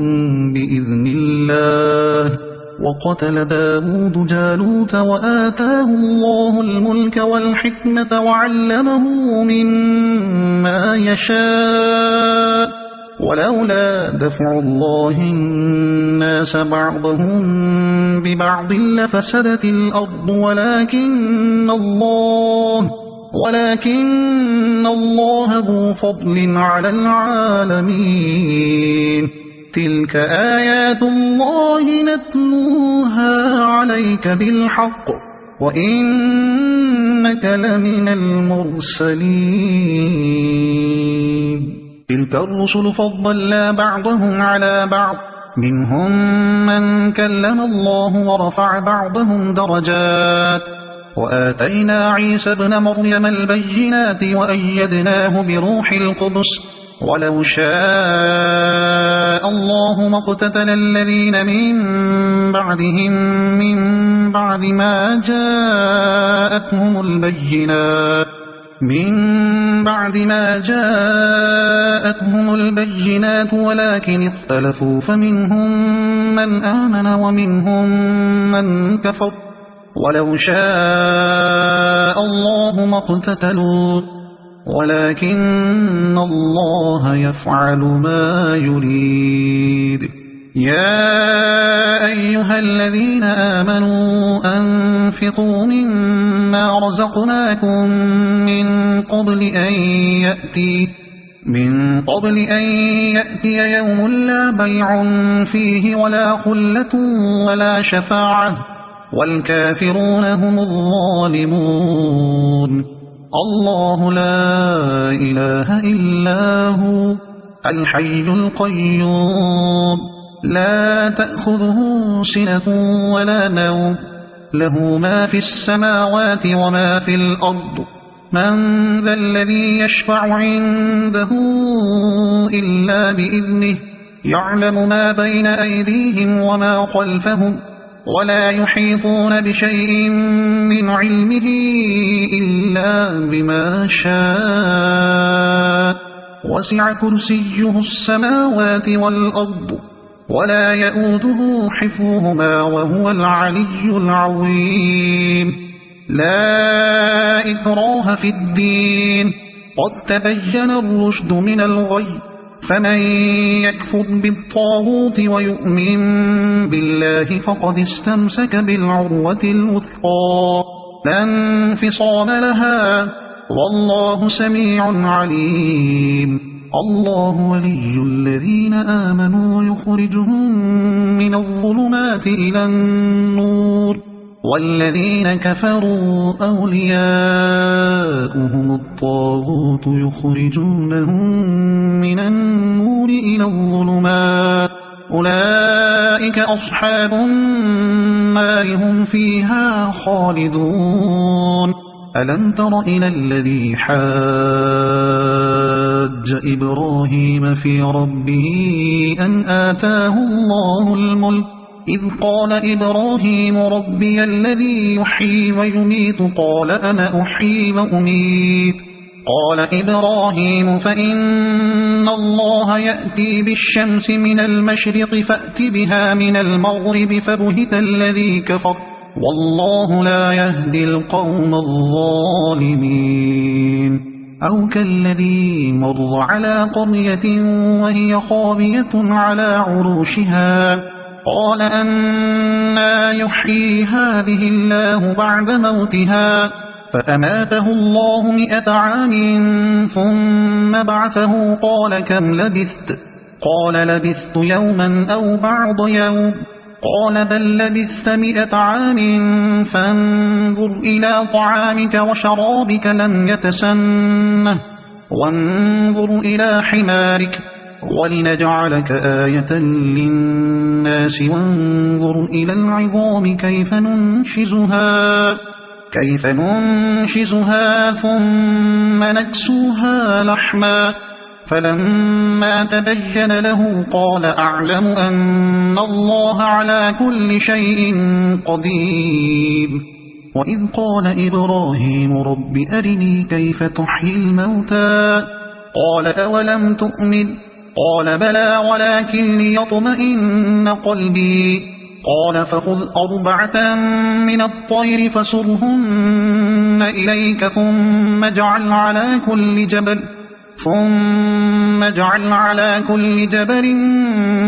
بإذن الله وقتل داود جالوت وآتاه الله الملك والحكمة وعلمه مما يشاء ولولا دفع الله الناس بعضهم ببعض لفسدت الأرض ولكن الله ذو فضل على العالمين. تلك آيات الله نتلوها عليك بالحق وإنك لمن المرسلين. تلك الرسل فضلنا بعضهم على بعض منهم من كلم الله ورفع بعضهم درجات وآتينا عيسى ابن مريم البينات وأيدناه بروح القدس ولو شاء الله ما اقتتل الذين من بعدهم من بعد ما جاءتهم البينات ولكن اختلفوا فمنهم من آمن ومنهم من كفر ولو شاء الله ما اقتتلوا ولكن الله يفعل ما يريد. يا أيها الذين آمنوا أنفقوا مما رزقناكم من قبل أن يأتي يوم لا بيع فيه ولا خلة ولا شفاعة والكافرون هم الظالمون. الله لا إله إلا هو الحي القيوم لا تأخذه سنة ولا نوم له ما في السماوات وما في الأرض من ذا الذي يشفع عنده إلا بإذنه يعلم ما بين أيديهم وما خلفهم ولا يحيطون بشيء من علمه إلا بما شاء وسع كرسيه السماوات والأرض ولا يؤوده حفظهما وهو العلي العظيم. لا إكراه في الدين قد تبين الرشد من الغي فمن يكفر بالطاغوت ويؤمن بالله فقد استمسك بالعروة الوثقى لا انفصام لها والله سميع عليم. الله ولي الذين آمنوا يخرجهم من الظلمات إلى النور والذين كفروا أولياؤهم الطاغوت يخرجونهم من النور إلى الظلمات أولئك أصحاب النار هم فيها خالدون. ألم تر إلى الذي حاج إبراهيم في ربه أن آتاه الله الملك إذ قال إبراهيم ربي الذي يحيي ويميت قال أنا أحيي وأميت قال إبراهيم فإن الله يأتي بالشمس من المشرق فأت بها من المغرب فبهت الذي كفر والله لا يهدي القوم الظالمين. أو كالذي مر على قرية وهي خاوية على عروشها قال أنى يحيي هذه الله بعد موتها فأماته الله 100 عام ثم بعثه قال كم لبثت قال لبثت يوما أو بعض يوم قال بل لبثت 100 عام فانظر إلى طعامك وشرابك لم يتسنه وانظر إلى حمارك ولنجعلك آية للناس وانظر إلى العظام كيف ننشزها ثم نكسوها لحما فلما تبين له قال أعلم أن الله على كل شيء قدير وإذ قال إبراهيم رب أرني كيف تحيي الموتى قال أولم تؤمن قال بلى ولكن ليطمئن قلبي قال فخذ 4 من الطير فصرهن إليك ثم اجعل على كل جبل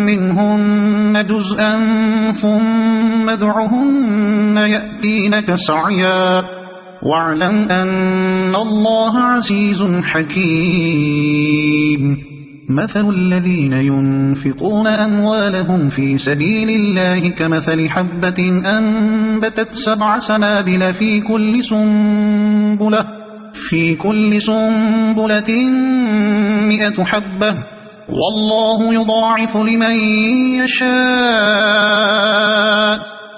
منهن جزءا ثم ادعهن يأتينك سعيا واعلم أن الله عزيز حكيم مثل الذين ينفقون أموالهم في سبيل الله كمثل حبة أنبتت 7 سنابل في كل سنبلة 100 حبة والله يضاعف لمن يشاء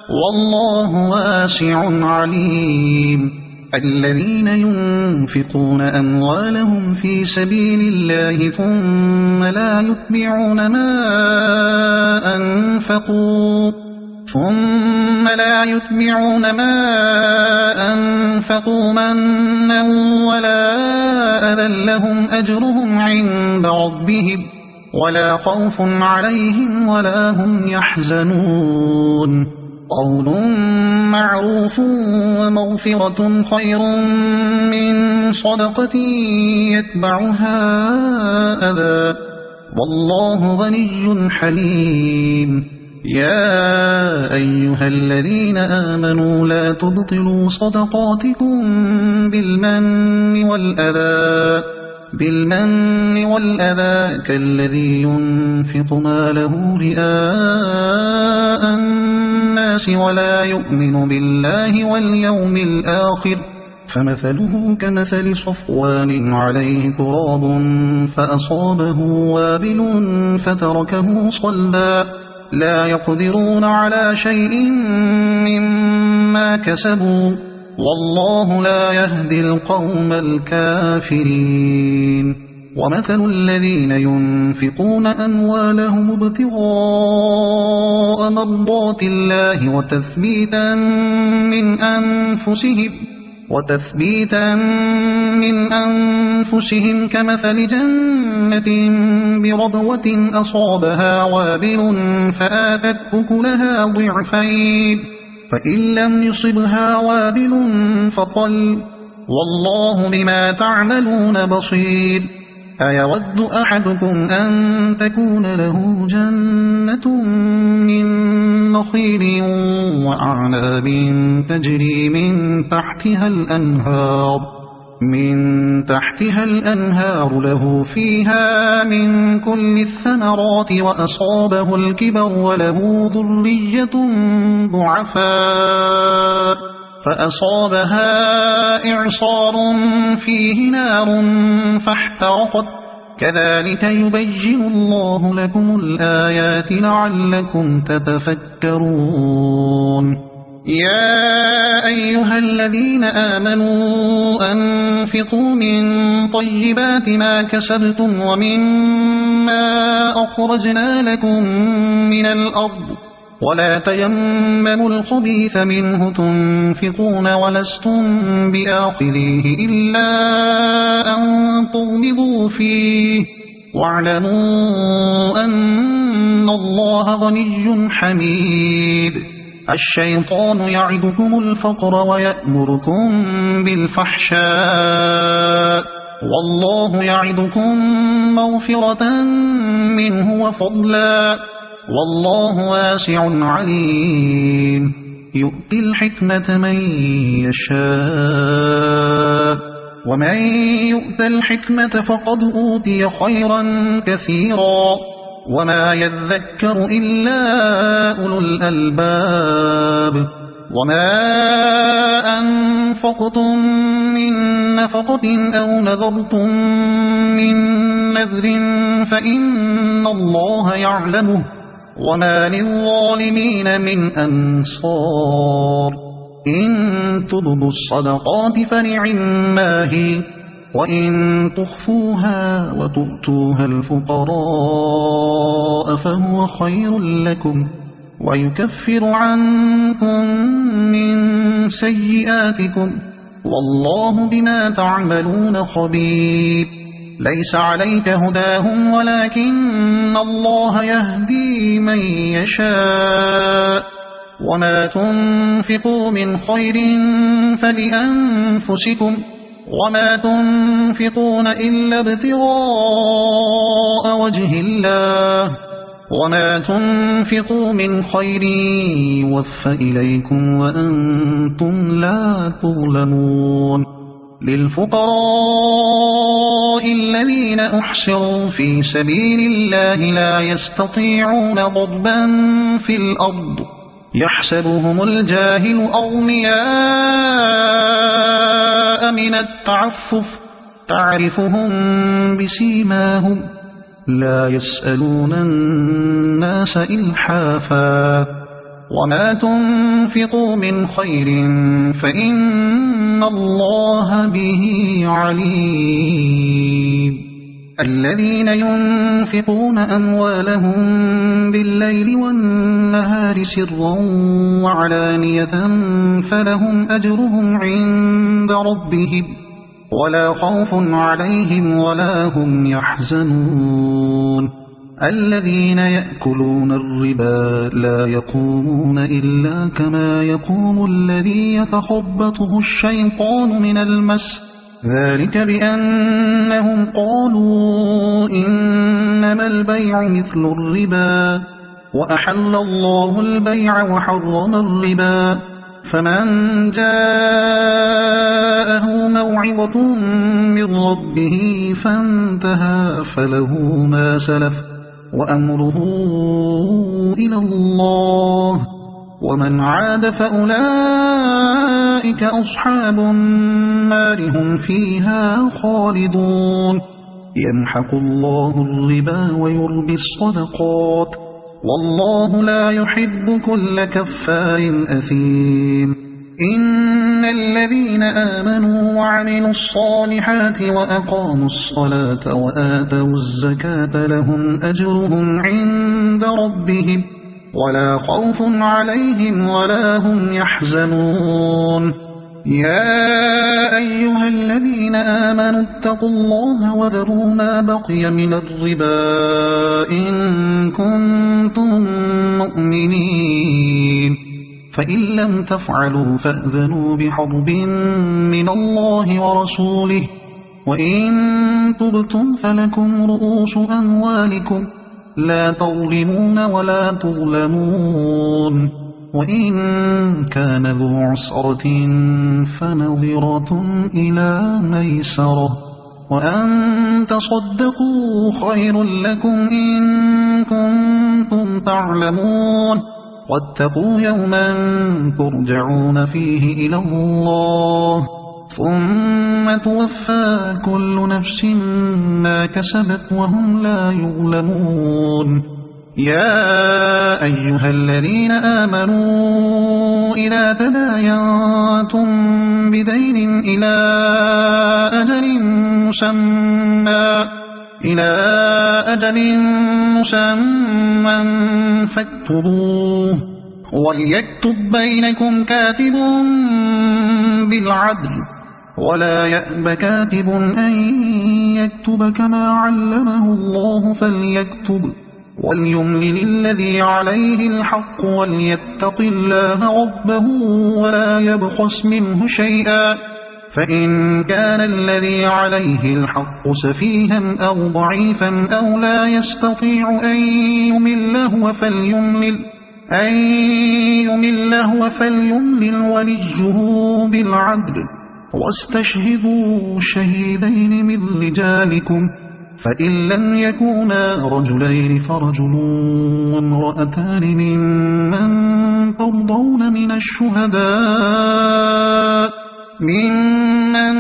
والله واسع عليم الذين ينفقون أموالهم في سبيل الله ثم لا يتبعون ما أنفقوا منا ولا أذى لهم أجرهم عند ربهم ولا خوف عليهم ولا هم يحزنون قول معروف ومغفرة خير من صدقة يتبعها أذى والله غني حليم يا أيها الذين آمنوا لا تبطلوا صدقاتكم بالمن والأذى كالذي ينفق ماله رئاء الناس ولا يؤمن بالله واليوم الآخر فمثله كمثل صفوان عليه تراب فأصابه وابل فتركه صلدا لا يقدرون على شيء مما كسبوا والله لا يهدي القوم الكافرين ومثل الذين ينفقون أموالهم ابتغاء مرضات الله وتثبيتا من أنفسهم كمثل جنة بربوة أصابها وابل فآتت أكلها ضعفين فإن لم يصبها وابل فطل والله بما تعملون بصير أيود أحدكم أن تكون له جنة من نخيل وأعناب تجري من تحتها الأنهار له فيها من كل الثمرات وأصابه الكبر وله ذرية ضعفاء فأصابها إعصار فيه نار فاحترقت كذلك يبين الله لكم الآيات لعلكم تتفكرون يا أيها الذين آمنوا أنفقوا من طيبات ما كسبتم ومما أخرجنا لكم من الأرض ولا تيمموا الخبيث منه تنفقون ولستم بآخذيه إلا أن تغمضوا فيه واعلموا أن الله غني حميد الشيطان يعدكم الفقر ويأمركم بالفحشاء والله يعدكم مغفرة منه وفضلا والله واسع عليم يؤتي الحكمة من يشاء ومن يؤت الحكمة فقد أوتي خيرا كثيرا وما يذكر إلا أولو الألباب وما أنفقتم من نفقة أو نذرتم من نذر فإن الله يعلمه وما للظالمين من أنصار إن تبدوا الصدقات فنعما هي وإن تخفوها وتؤتوها الفقراء فهو خير لكم ويكفر عنكم من سيئاتكم والله بما تعملون خبير ليس عليك هداهم ولكن الله يهدي من يشاء وما تنفقوا من خير فلأنفسكم وما تنفقون إلا ابتغاء وجه الله وما تنفقوا من خير يوفى إليكم وأنتم لا تظلمون للفقراء الذين أحصروا في سبيل الله لا يستطيعون ضربا في الأرض يحسبهم الجاهل أغنياء من التعفف تعرفهم بسيماهم لا يسألون الناس إلحافا وما تنفقوا من خير فإن الله به عليم الذين ينفقون أموالهم بالليل والنهار سرا وعلانية فلهم أجرهم عند ربهم ولا خوف عليهم ولا هم يحزنون الذين يأكلون الربا لا يقومون إلا كما يقوم الذي يتخبطه الشيطان من المس ذلك بأنهم قالوا إنما البيع مثل الربا وأحل الله البيع وحرم الربا فمن جاءه موعظة من ربه فانتهى فله ما سلف وأمره إلى الله ومن عاد فأولئك أصحاب النار هم فيها خالدون يمحق الله الربا ويربي الصدقات والله لا يحب كل كفار أثيم إن الذين آمنوا وعملوا الصالحات وأقاموا الصلاة وآتوا الزكاة لهم أجرهم عند ربهم ولا خوف عليهم ولا هم يحزنون يا أيها الذين آمنوا اتقوا الله وذروا ما بقي من الربا إن كنتم مؤمنين فإن لم تفعلوا فأذنوا بحرب من الله ورسوله وإن تبتم فلكم رؤوس أموالكم لا تظلمون ولا تظلمون وإن كان ذو عسرة فنظرة إلى ميسرة وأن تصدقوا خير لكم إن كنتم تعلمون واتقوا يوما ترجعون فيه إلى الله ثم توفى كل نفس ما كسبت وهم لا يظلمون يا أيها الذين آمنوا إذا تداينتم بدين إلى أجل مسمى فاكتبوه وليكتب بينكم كاتب بالعدل ولا يأب كاتب أن يكتب كما علمه الله فليكتب وليملل الذي عليه الحق وليتق الله ربه ولا يبخس منه شيئا فإن كان الذي عليه الحق سفيها أو ضعيفا أو لا يستطيع أن يمله فليملل وليه بالعدل واستشهدوا شهيدين من رجالكم فإن لم يكونا رجلين فرجل وامرأتان ممن ترضون من الشهداء ممن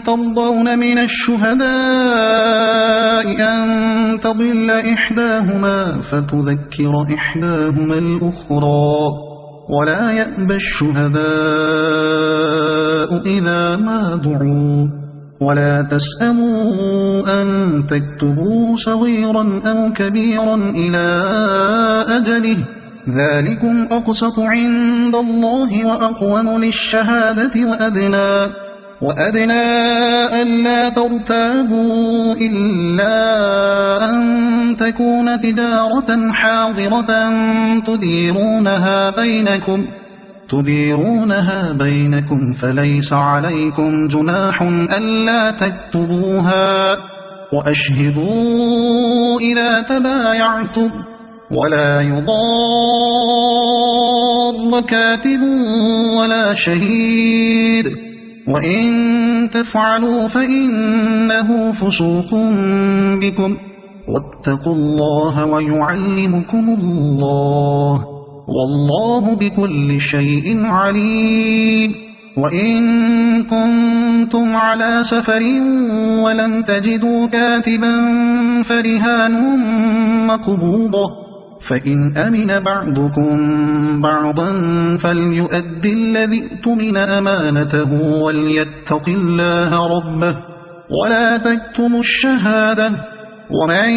ترضون من الشهداء أن تضل إحداهما فتذكر إحداهما الأخرى ولا يأبى الشهداء إذا ما دعوا ولا تسأموا أن تكتبوه صغيرا أو كبيرا إلى أجله ذلكم أقسط عند الله وأقوم للشهادة وأدنى ألا ترتابوا إلا أن تكون تجارة حاضرة تديرونها بينكم فليس عليكم جناح ألا تكتبوها وأشهدوا إذا تبايعتم ولا يضار كاتب ولا شهيد وإن تفعلوا فإنه فسوق بكم واتقوا الله ويعلمكم الله والله بكل شيء عليم وإن كنتم على سفر ولم تجدوا كاتبا فرهان مقبوضة فإن أمن بعضكم بعضا فليؤد الذي اؤتمن أمانته وليتق الله ربه ولا تكتموا الشهادة ومن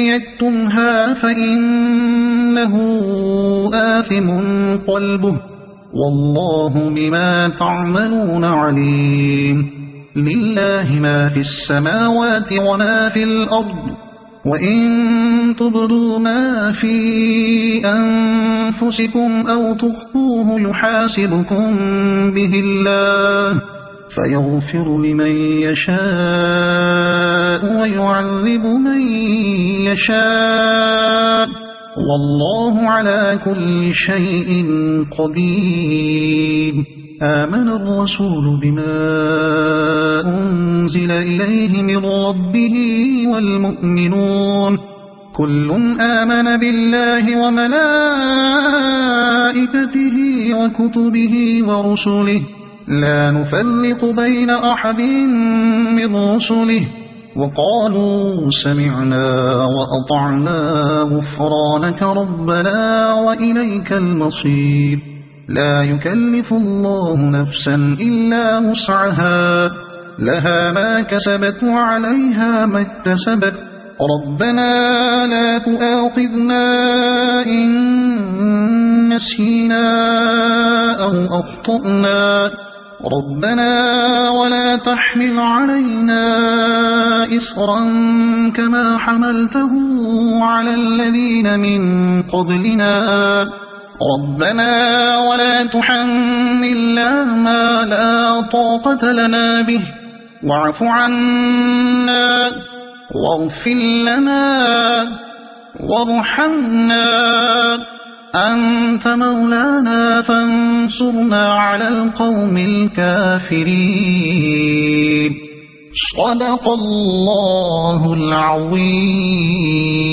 يكتمها فإنه آثم قلبه والله بما تعملون عليم لله ما في السماوات وما في الأرض وإن تبدوا ما في أنفسكم أو تخفوه يحاسبكم به الله فيغفر لمن يشاء ويعذب من يشاء والله على كل شيء قدير آمن الرسول بما أنزل إليه من ربه والمؤمنون كل آمن بالله وملائكته وكتبه ورسله لا نفرق بين أحد من رسله وقالوا سمعنا وأطعنا غفرانك ربنا وإليك المصير لا يكلف الله نفسا إلا وسعها لها ما كسبت وعليها ما اكتسبت ربنا لا تؤاخذنا إن نسينا أو أخطأنا ربنا ولا تحمل علينا إصرا كما حملته على الذين من قبلنا ربنا ولا تحملنا ما لا طاقة لنا به واعف عنا واغفر لنا وارحمنا أنت مولانا فانصرنا على القوم الكافرين صدق الله العظيم.